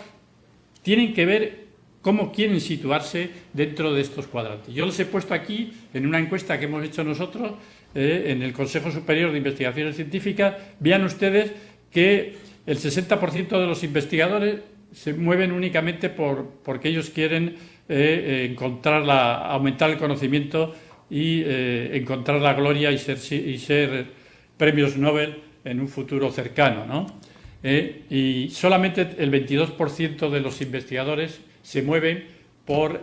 tienen que ver cómo quieren situarse dentro de estos cuadrantes. Yo les he puesto aquí, en una encuesta que hemos hecho nosotros, en el Consejo Superior de Investigaciones Científicas, vean ustedes que el 60% de los investigadores se mueven únicamente porque ellos quieren aumentar el conocimiento y encontrar la gloria y ser premios Nobel en un futuro cercano, ¿no? Y solamente el 22% de los investigadores se mueven por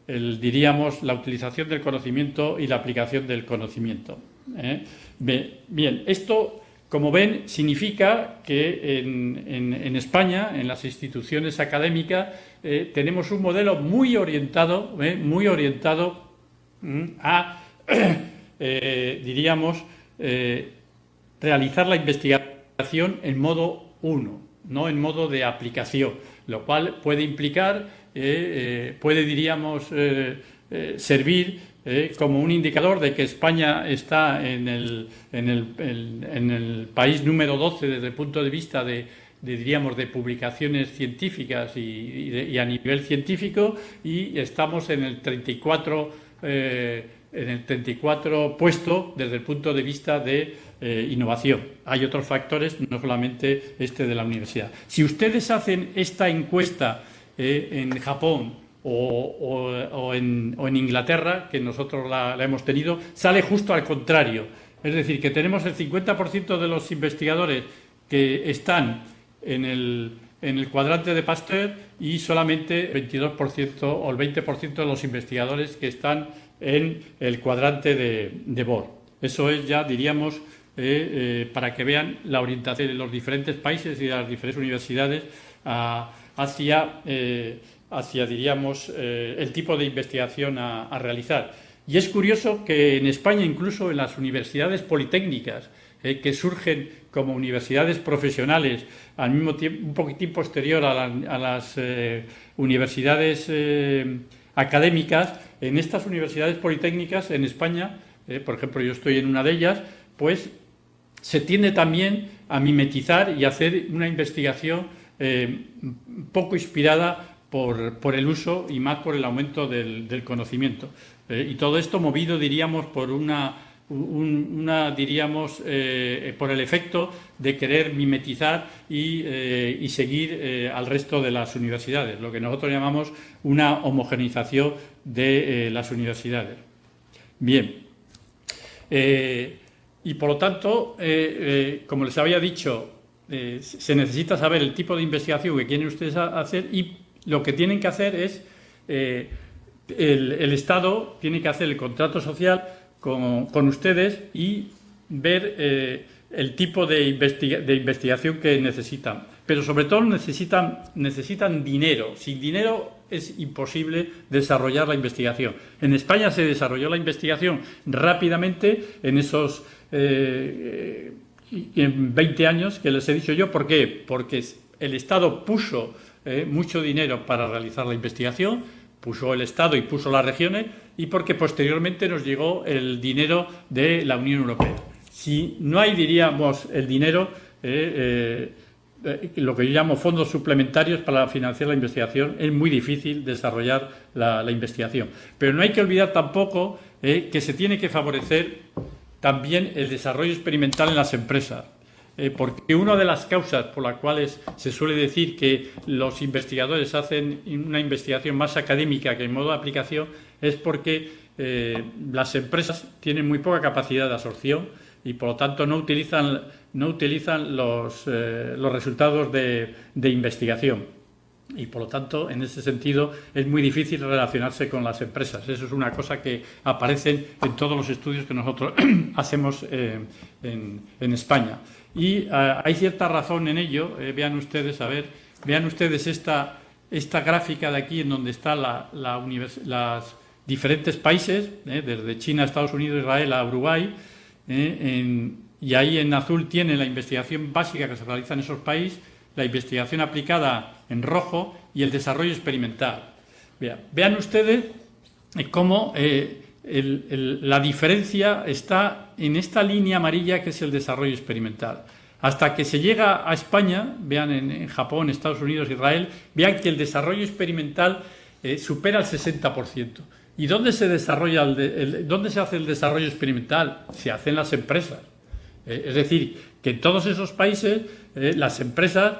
diríamos, la utilización del conocimiento y la aplicación del conocimiento. Bien, esto, como ven, significa que en España, en las instituciones académicas, tenemos un modelo muy orientado a, diríamos, realizar la investigación en modo 1, no en modo de aplicación, lo cual puede implicar, diríamos, servir como un indicador de que España está en el país número 12 desde el punto de vista diríamos, de publicaciones científicas y a nivel científico, y estamos en el 34 puesto desde el punto de vista de innovación. Hay otros factores, no solamente de la universidad. Si ustedes hacen esta encuesta en Japón o en Inglaterra, que nosotros la hemos tenido, sale justo al contrario. Es decir, que tenemos el 50% de los investigadores que están en el cuadrante de Pasteur y solamente el 22% o el 20% de los investigadores que están en el cuadrante de Bohr. Eso es ya, diríamos, para que vean la orientación de los diferentes países y de las diferentes universidades hacia diríamos, el tipo de investigación a realizar. Y es curioso que en España, incluso en las universidades politécnicas, que surgen como universidades profesionales, al mismo tiempo, un poquitín posterior a las universidades académicas, en estas universidades politécnicas en España, por ejemplo, yo estoy en una de ellas, pues se tiende también a mimetizar y hacer una investigación poco inspirada por el uso y más por el aumento del conocimiento. Y todo esto movido, diríamos, por diríamos, por el efecto de querer mimetizar y seguir al resto de las universidades, lo que nosotros llamamos una homogeneización de las universidades. Bien. Y por lo tanto, como les había dicho, se necesita saber el tipo de investigación que quieren ustedes hacer, y lo que tienen que hacer es, el Estado tiene que hacer el contrato social con ustedes y ver el tipo de investigación que necesitan. Pero sobre todo necesitan dinero. Sin dinero es imposible desarrollar la investigación. En España se desarrolló la investigación rápidamente en esos 20 años que les he dicho yo. ¿Por qué? Porque el Estado puso mucho dinero para realizar la investigación, puso el Estado y puso las regiones, y porque posteriormente nos llegó el dinero de la Unión Europea. Si no hay, diríamos, el dinero, lo que yo llamo fondos suplementarios para financiar la investigación, es muy difícil desarrollar la investigación. Pero no hay que olvidar tampoco que se tiene que favorecer también el desarrollo experimental en las empresas. Porque una de las causas por las cuales se suele decir que los investigadores hacen una investigación más académica que en modo de aplicación es porque las empresas tienen muy poca capacidad de absorción y por lo tanto no utilizan los resultados de investigación. Y por lo tanto, en ese sentido, es muy difícil relacionarse con las empresas. Eso es una cosa que aparece en todos los estudios que nosotros hacemos en España. Y hay cierta razón en ello. Vean ustedes esta gráfica de aquí, en donde están los diferentes países, desde China, Estados Unidos, Israel a Uruguay, y ahí en azul tienen la investigación básica que se realiza en esos países, la investigación aplicada en rojo y el desarrollo experimental. Vean ustedes cómo la diferencia está en esta línea amarilla, que es el desarrollo experimental. Hasta que se llega a España, vean en Japón, Estados Unidos, Israel, vean que el desarrollo experimental supera el 60%. ¿Y dónde se desarrolla dónde se hace el desarrollo experimental? Se hace en las empresas. Es decir, que en todos esos países las empresas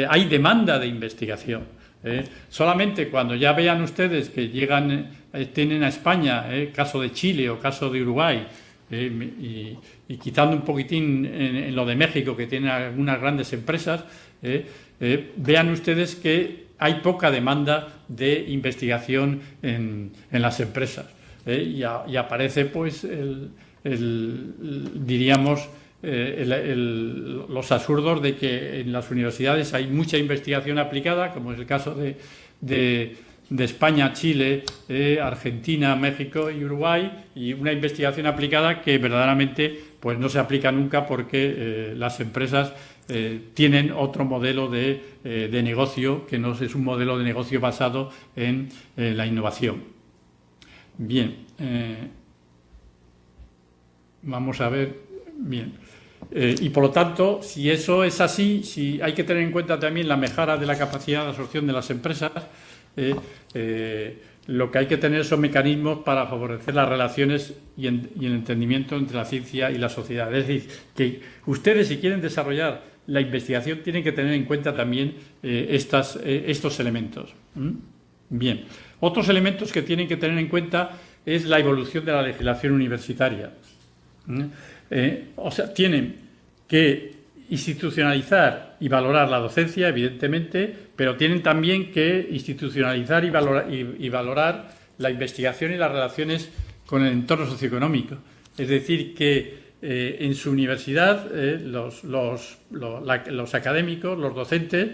hay demanda de investigación. Solamente cuando ya vean ustedes que tienen a España, caso de Chile o caso de Uruguay, y quitando un poquitín en lo de México, que tiene algunas grandes empresas, vean ustedes que hay poca demanda de investigación en las empresas. Y aparece, pues, diríamos, los absurdos de que en las universidades hay mucha investigación aplicada, como es el caso de España, Chile, Argentina, México y Uruguay, y una investigación aplicada que verdaderamente pues no se aplica nunca porque las empresas tienen otro modelo de negocio que no es un modelo de negocio basado en la innovación. Bien, vamos a ver. Bien. Y por lo tanto, si eso es así, si hay que tener en cuenta también la mejora de la capacidad de absorción de las empresas, lo que hay que tener son mecanismos para favorecer las relaciones y el entendimiento entre la ciencia y la sociedad. Es decir, que ustedes, si quieren desarrollar la investigación, tienen que tener en cuenta también estos elementos. Bien. Otros elementos que tienen que tener en cuenta es la evolución de la legislación universitaria. O sea, tienen que institucionalizar y valorar la docencia, evidentemente, pero tienen también que institucionalizar y valorar la investigación y las relaciones con el entorno socioeconómico. Es decir, que en su universidad los académicos, los docentes,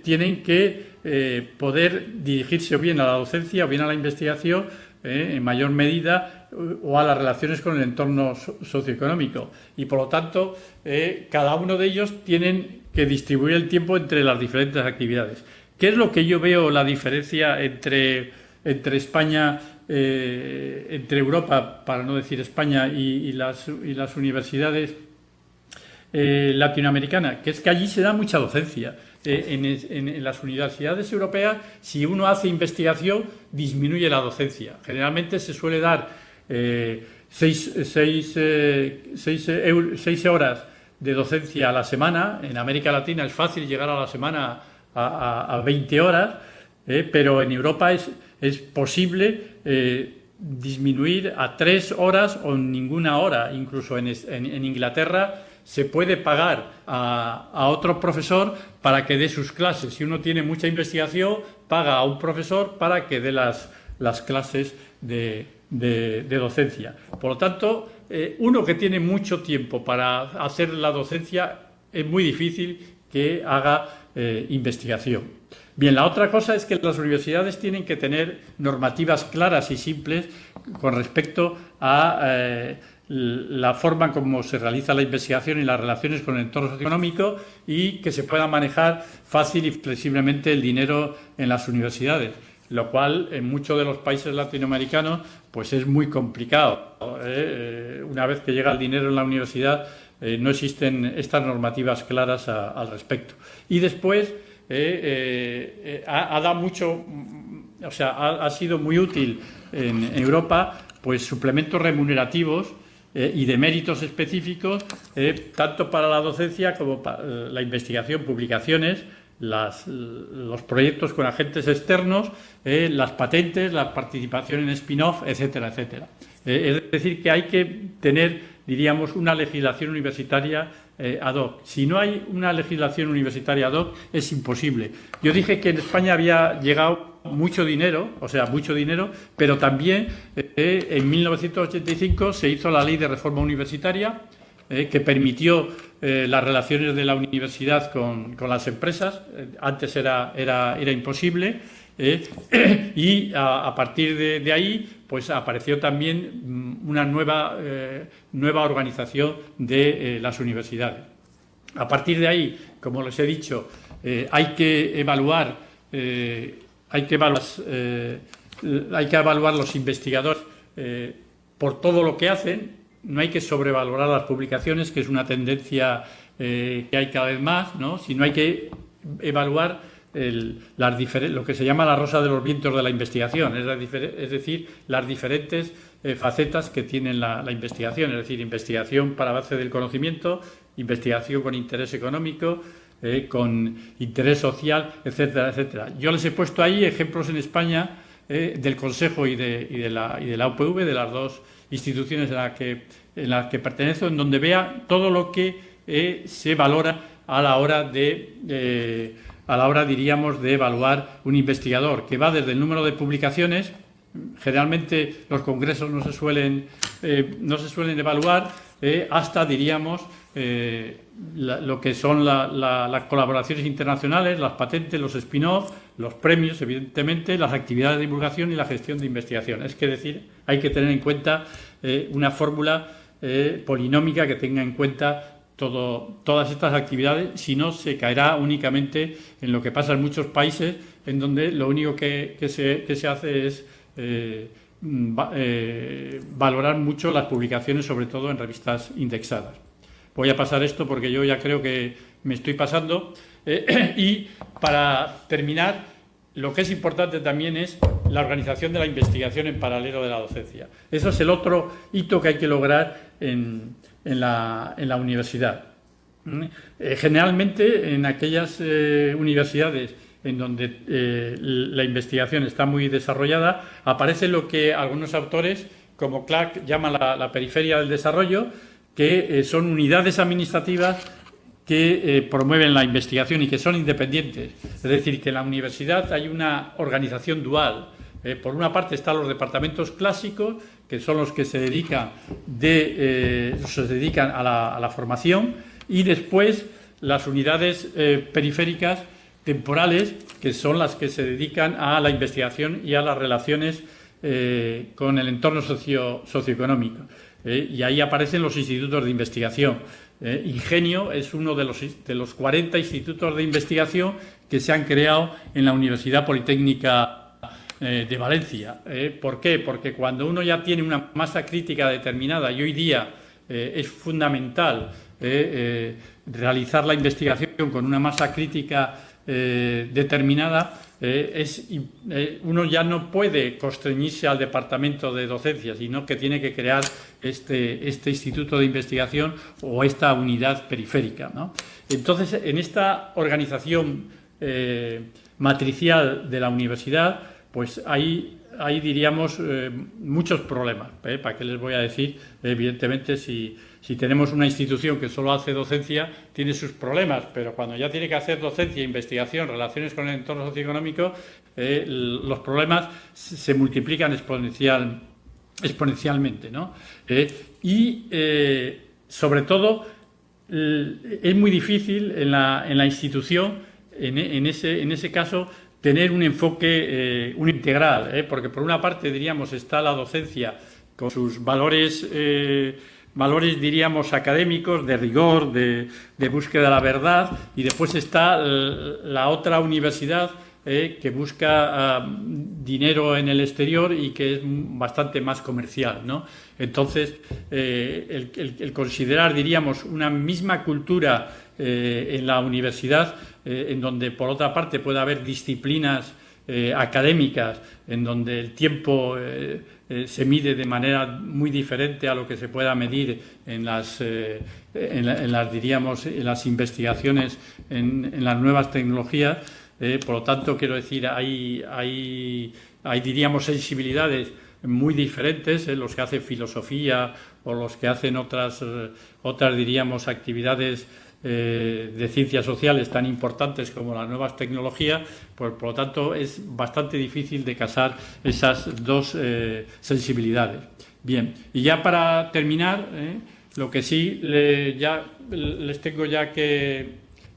tienen que poder dirigirse o bien a la docencia o bien a la investigación en mayor medida o a las relaciones con el entorno socioeconómico. Y por lo tanto, cada uno de ellos tienen que distribuir el tiempo entre las diferentes actividades. ¿Qué es lo que yo veo la diferencia entre España, entre Europa, para no decir España, y las universidades latinoamericanas? Que es que allí se da mucha docencia. En las universidades europeas, si uno hace investigación, disminuye la docencia. Generalmente se suele dar 6 horas de docencia a la semana. En América Latina es fácil llegar a la semana a 20 horas, pero en Europa es posible disminuir a 3 horas o ninguna hora. Incluso en Inglaterra se puede pagar a otro profesor para que dé sus clases. Si uno tiene mucha investigación, paga a un profesor para que dé las clases de docencia. Por lo tanto, uno que tiene mucho tiempo para hacer la docencia, es muy difícil que haga investigación. Bien, la otra cosa es que las universidades tienen que tener normativas claras y simples con respecto a la forma como se realiza la investigación y las relaciones con el entorno socioeconómico, y que se pueda manejar fácil y flexiblemente el dinero en las universidades, lo cual en muchos de los países latinoamericanos pues es muy complicado. Una vez que llega el dinero en la universidad, no existen estas normativas claras al respecto. Y después ha dado mucho, o sea, ha sido muy útil en Europa pues suplementos remunerativos y de méritos específicos, tanto para la docencia como para la investigación, publicaciones, los proyectos con agentes externos, las patentes, la participación en spin-off, etcétera, etcétera. Es decir, que hay que tener, diríamos, una legislación universitaria ad hoc. Si no hay una legislación universitaria ad hoc, es imposible. Yo dije que en España había llegado mucho dinero, pero también en 1985 se hizo la Ley de Reforma Universitaria, que permitió las relaciones de la universidad con las empresas. Antes era imposible, y a partir de ahí pues apareció también una nueva organización de las universidades. A partir de ahí, como les he dicho, hay que evaluar los investigadores por todo lo que hacen. no hay que sobrevalorar las publicaciones, que es una tendencia que hay cada vez más, ¿no? Sino hay que evaluar lo que se llama la rosa de los vientos de la investigación, es decir, las diferentes facetas que tiene la investigación, es decir, investigación para base del conocimiento, investigación con interés económico, con interés social, etcétera, etcétera. Yo les he puesto ahí ejemplos en España del Consejo y de la UPV, de las dos instituciones en las que pertenezco, en donde vea todo lo que se valora a la hora diríamos, de evaluar un investigador, que va desde el número de publicaciones. Generalmente los congresos no se suelen evaluar, hasta, diríamos, lo que son las colaboraciones internacionales, las patentes, los spin-off, los premios, evidentemente, las actividades de divulgación y la gestión de investigación. Es decir, hay que tener en cuenta una fórmula polinómica que tenga en cuenta todas estas actividades, si no se caerá únicamente en lo que pasa en muchos países, en donde lo único que se hace es valorar mucho las publicaciones, sobre todo en revistas indexadas. Voy a pasar esto porque yo ya creo que me estoy pasando. Y para terminar, lo que es importante también es la organización de la investigación en paralelo de la docencia. Eso es el otro hito que hay que lograr en la universidad. Generalmente en aquellas universidades en donde la investigación está muy desarrollada, aparece lo que algunos autores, como Clark, llaman la periferia del desarrollo, que son unidades administrativas que promueven la investigación y que son independientes. Es decir, que en la universidad hay una organización dual. Por una parte están los departamentos clásicos, que son los que se dedican a la formación, y después las unidades periféricas temporales, que son las que se dedican a la investigación y a las relaciones con el entorno socioeconómico. Y ahí aparecen los institutos de investigación. Ingenio es uno de los 40 institutos de investigación que se han creado en la Universidad Politécnica de Valencia. ¿Por qué? Porque cuando uno ya tiene una masa crítica determinada, y hoy día es fundamental realizar la investigación con una masa crítica determinada, uno ya no puede constreñirse al departamento de docencia, sino que tiene que crear este instituto de investigación o esta unidad periférica, ¿no? Entonces, en esta organización matricial de la universidad, pues hay diríamos, muchos problemas. ¿Para qué les voy a decir? Evidentemente, si tenemos una institución que solo hace docencia, tiene sus problemas, pero cuando ya tiene que hacer docencia, investigación, relaciones con el entorno socioeconómico, los problemas se multiplican exponencialmente, ¿no? Y, sobre todo, es muy difícil en la institución, en ese caso, tener un enfoque integral, porque por una parte, diríamos, está la docencia con sus valores, diríamos, académicos, de rigor, de búsqueda de la verdad, y después está la otra universidad que busca dinero en el exterior y que es bastante más comercial, ¿no? Entonces, el considerar, diríamos, una misma cultura en la universidad, en donde, por otra parte, puede haber disciplinas académicas, en donde el tiempo se mide de manera muy diferente a lo que se pueda medir en las investigaciones en las nuevas tecnologías. Por lo tanto, quiero decir, hay diríamos, sensibilidades muy diferentes, los que hacen filosofía o los que hacen otras diríamos, actividades de ciencias sociales tan importantes como las nuevas tecnologías, pues por lo tanto es bastante difícil de casar esas dos sensibilidades. Bien, y ya para terminar, lo que sí les tengo ya que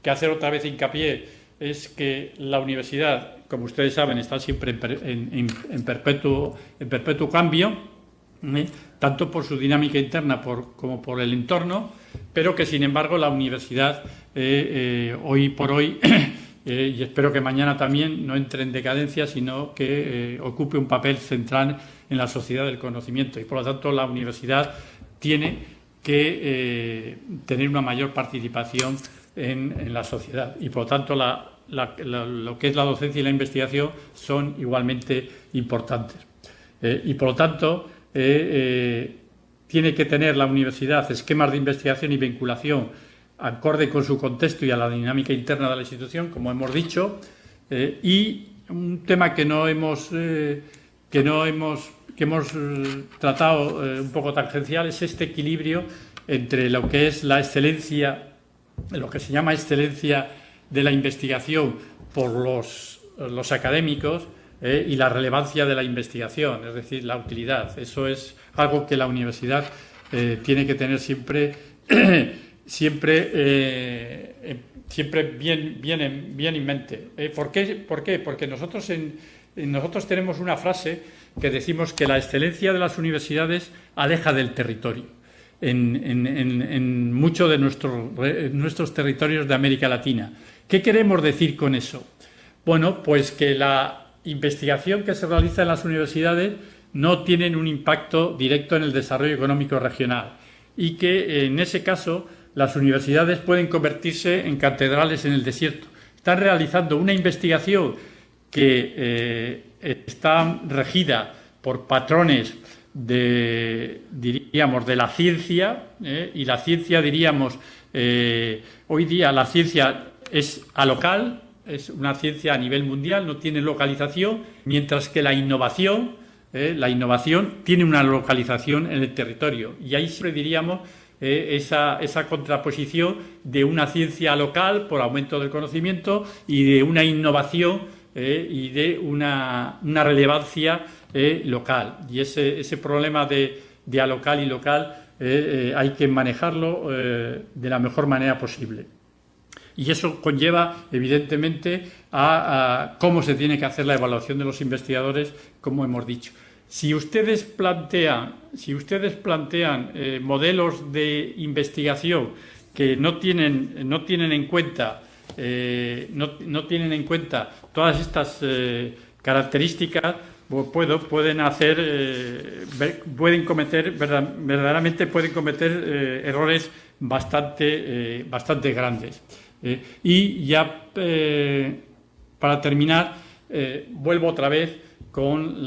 hacer otra vez hincapié es que la universidad, como ustedes saben, está siempre en perpetuo cambio, tanto por su dinámica interna como por el entorno, pero que, sin embargo, la universidad hoy por hoy, y espero que mañana también, no entre en decadencia, sino que ocupe un papel central en la sociedad del conocimiento. Y, por lo tanto, la universidad tiene que tener una mayor participación en la sociedad. Y, por lo tanto, lo que es la docencia y la investigación son igualmente importantes. Y, por lo tanto, tiene que tener la universidad esquemas de investigación y vinculación acorde con su contexto y a la dinámica interna de la institución, como hemos dicho, y un tema que hemos tratado un poco tangencial es este equilibrio entre lo que es la excelencia, lo que se llama excelencia de la investigación por los académicos y la relevancia de la investigación, es decir, la utilidad. Eso es algo que la universidad tiene que tener siempre bien en mente. ¿Por qué? Porque nosotros tenemos una frase que decimos que la excelencia de las universidades aleja del territorio en muchos de nuestros territorios de América Latina. ¿Qué queremos decir con eso? Bueno, pues que la investigación que se realiza en las universidades no tiene un impacto directo en el desarrollo económico regional y que en ese caso las universidades pueden convertirse en catedrales en el desierto. Están realizando una investigación que está regida por patrones diríamos, de la ciencia, y la ciencia, diríamos, hoy día la ciencia es alocal, es una ciencia a nivel mundial, no tiene localización, mientras que la innovación tiene una localización en el territorio. Y ahí siempre diríamos esa contraposición de una ciencia local por aumento del conocimiento y de una innovación y de una relevancia local. Y ese problema de alocal y local hay que manejarlo de la mejor manera posible. Y eso conlleva, evidentemente, a cómo se tiene que hacer la evaluación de los investigadores, como hemos dicho. Si ustedes plantean modelos de investigación que no tienen en cuenta todas estas características, verdaderamente pueden cometer errores bastante grandes. Y ya para terminar, vuelvo otra vez con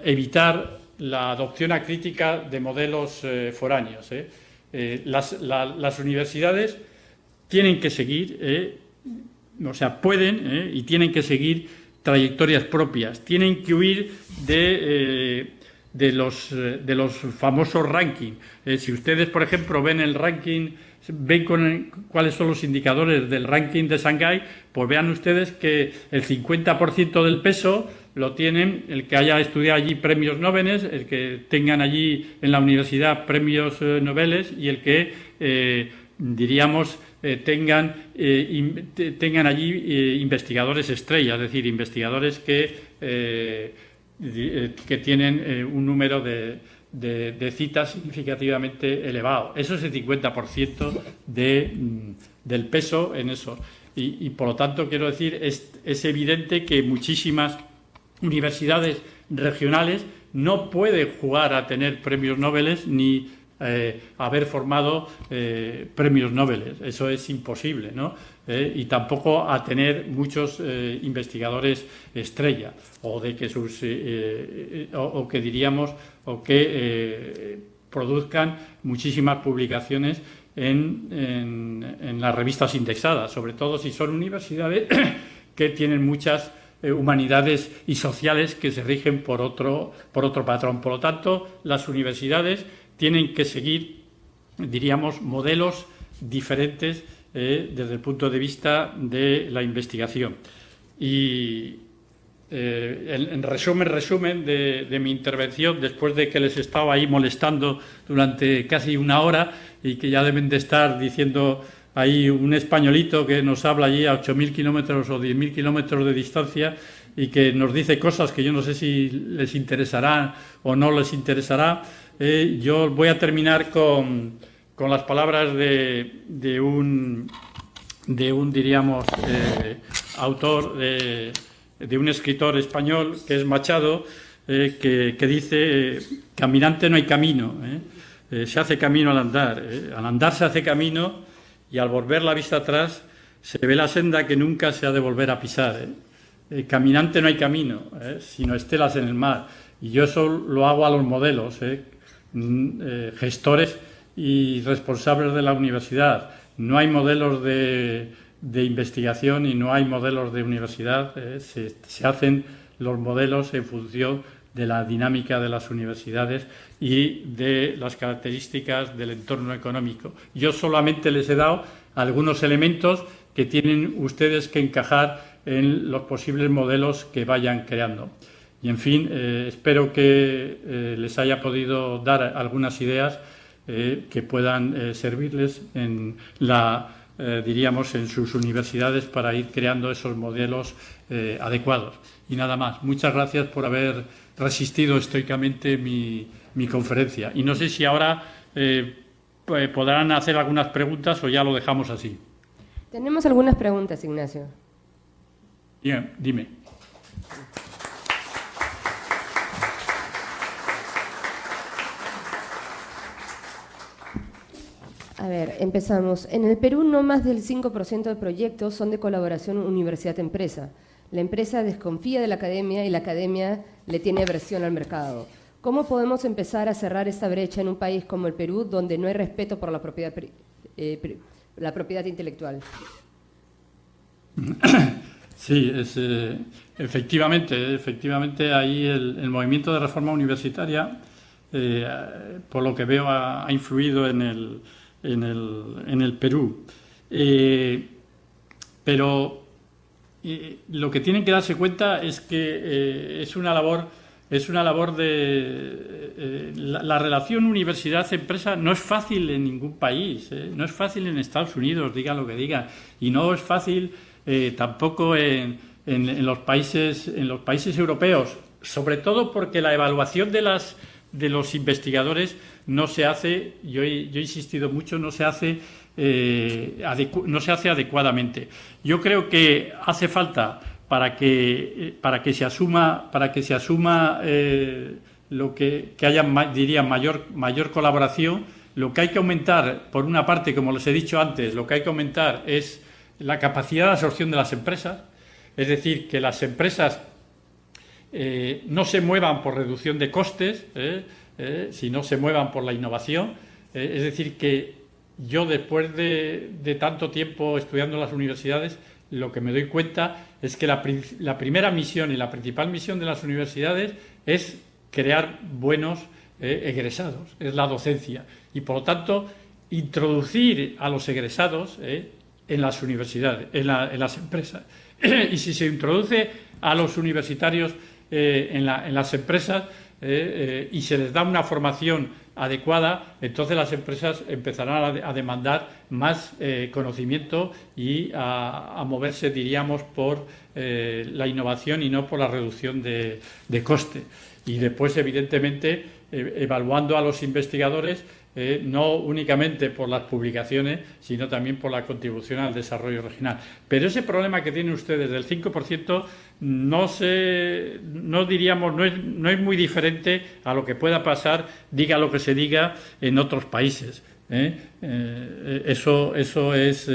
evitar la adopción acrítica de modelos foráneos. Las universidades tienen que seguir, pueden y tienen que seguir trayectorias propias, tienen que huir de los famosos rankings. Si ustedes, por ejemplo, ven el ranking, ven cuáles son los indicadores del ranking de Shanghái, pues vean ustedes que el 50% del peso lo tienen el que haya estudiado allí premios Nobel, el que tengan allí en la universidad premios Nobel y el que, diríamos, tengan allí investigadores estrellas, es decir, investigadores que tienen un número de citas significativamente elevado. Eso es el 50% del peso en eso. Y por lo tanto, quiero decir, es evidente que muchísimas universidades regionales no pueden jugar a tener premios Nobel ni haber formado premios Nobel. Eso es imposible, ¿no? Y tampoco a tener muchos investigadores estrella o de que produzcan muchísimas publicaciones en las revistas indexadas, sobre todo si son universidades que tienen muchas humanidades y sociales que se rigen por otro patrón. Por lo tanto, las universidades tienen que seguir, diríamos, modelos diferentes desde el punto de vista de la investigación. Y en resumen de mi intervención, después de que les estaba ahí molestando durante casi una hora y que ya deben de estar diciendo ahí un españolito que nos habla allí a 8.000 kilómetros o 10.000 kilómetros de distancia y que nos dice cosas que yo no sé si les interesará o no les interesará, yo voy a terminar con las palabras de un diríamos, autor, de un escritor español que es Machado, que dice: caminante no hay camino. se hace camino al andar. Al andar se hace camino y al volver la vista atrás se ve la senda que nunca se ha de volver a pisar. Caminante no hay camino, sino estelas en el mar. Y yo eso lo hago a los modelos, gestores y responsables de la universidad. No hay modelos de investigación y no hay modelos de universidad. Se hacen los modelos en función de la dinámica de las universidades y de las características del entorno económico. Yo solamente les he dado algunos elementos que tienen ustedes que encajar en los posibles modelos que vayan creando. Y, en fin, espero que les haya podido dar algunas ideas que puedan servirles en diríamos, en sus universidades para ir creando esos modelos adecuados. Y nada más. Muchas gracias por haber resistido estoicamente mi conferencia. Y no sé si ahora podrán hacer algunas preguntas o ya lo dejamos así. Tenemos algunas preguntas, Ignacio. Bien, dime. A ver, empezamos. En el Perú no más del 5% de proyectos son de colaboración universidad-empresa. La empresa desconfía de la academia y la academia le tiene aversión al mercado. ¿Cómo podemos empezar a cerrar esta brecha en un país como el Perú, donde no hay respeto por la propiedad intelectual? Sí, efectivamente ahí el movimiento de reforma universitaria, por lo que veo, ha influido en el Perú. Pero lo que tienen que darse cuenta es que es una labor de la relación universidad-empresa no es fácil en ningún país, no es fácil en Estados Unidos, diga lo que diga, y no es fácil tampoco en los países europeos, sobre todo porque la evaluación de los investigadores no se hace, yo he insistido mucho, no se hace adecuadamente. Yo creo que hace falta para que se asuma lo que haya, diría, mayor colaboración. Lo que hay que aumentar, por una parte, como les he dicho antes, lo que hay que aumentar es la capacidad de absorción de las empresas, es decir, que las empresas no se muevan por reducción de costes, sino se muevan por la innovación. Es decir, que yo, después de tanto tiempo estudiando en las universidades, lo que me doy cuenta es que la primera misión y la principal misión de las universidades es crear buenos egresados, es la docencia. Y, por lo tanto, introducir a los egresados en las universidades, en las empresas. Y si se introduce a los universitarios en las empresas y se les da una formación adecuada, entonces las empresas empezarán a demandar más conocimiento y a moverse, diríamos, por la innovación y no por la reducción de coste. Y después, evidentemente, evaluando a los investigadores, no únicamente por las publicaciones, sino también por la contribución al desarrollo regional. Pero ese problema que tienen ustedes del 5% no es muy diferente a lo que pueda pasar, diga lo que se diga, en otros países. Eso es,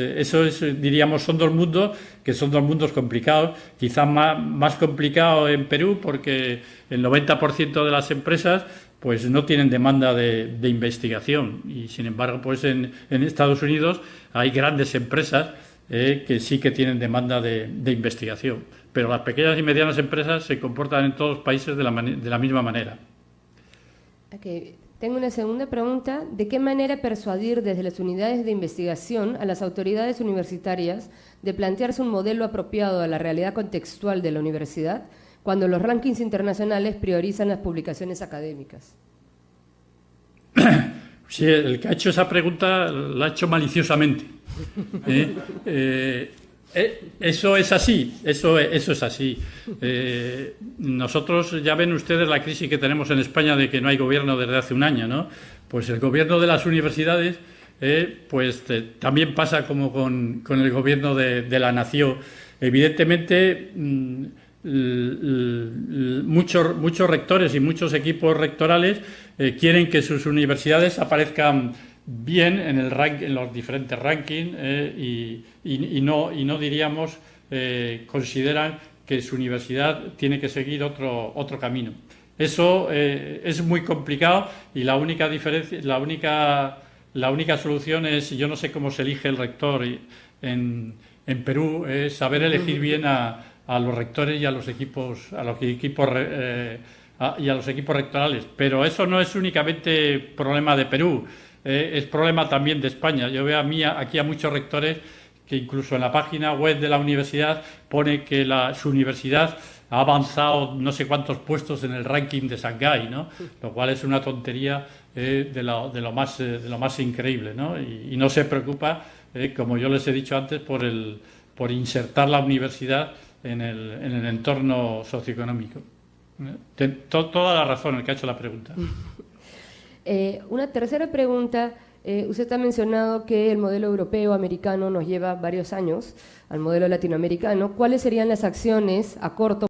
diríamos, son dos mundos que son dos mundos complicados, quizás más complicado en Perú porque el 90% de las empresas pues no tienen demanda de investigación y, sin embargo, pues en Estados Unidos hay grandes empresas que sí que tienen demanda de investigación, pero las pequeñas y medianas empresas se comportan en todos los países de la misma manera. Okay. Tengo una segunda pregunta. ¿De qué manera persuadir desde las unidades de investigación a las autoridades universitarias de plantearse un modelo apropiado a la realidad contextual de la universidad cuando los rankings internacionales priorizan las publicaciones académicas? Sí, el que ha hecho esa pregunta la ha hecho maliciosamente. Eso es así, eso es así. Nosotros, ya ven ustedes la crisis que tenemos en España de que no hay gobierno desde hace un año, ¿no? Pues el gobierno de las universidades también pasa como con el gobierno de la nación. Evidentemente, muchos rectores y muchos equipos rectorales quieren que sus universidades aparezcan bien en en los diferentes rankings y no diríamos, consideran que su universidad tiene que seguir otro camino. Eso es muy complicado y la única diferencia, la única solución es, yo no sé cómo se elige el rector en Perú, es saber elegir bien a los rectores y a los equipos rectorales. Pero eso no es únicamente problema de Perú, es problema también de España. Yo veo aquí a muchos rectores que incluso en la página web de la universidad pone que su universidad ha avanzado no sé cuántos puestos en el ranking de Shanghái, ¿no? Lo cual es una tontería de lo más increíble, ¿no? Y no se preocupa, como yo les he dicho antes, por insertar la universidad en el entorno socioeconómico. Toda la razón el que ha hecho la pregunta. Una tercera pregunta. Usted ha mencionado que el modelo europeo americano nos lleva varios años al modelo latinoamericano. ¿Cuáles serían las acciones a corto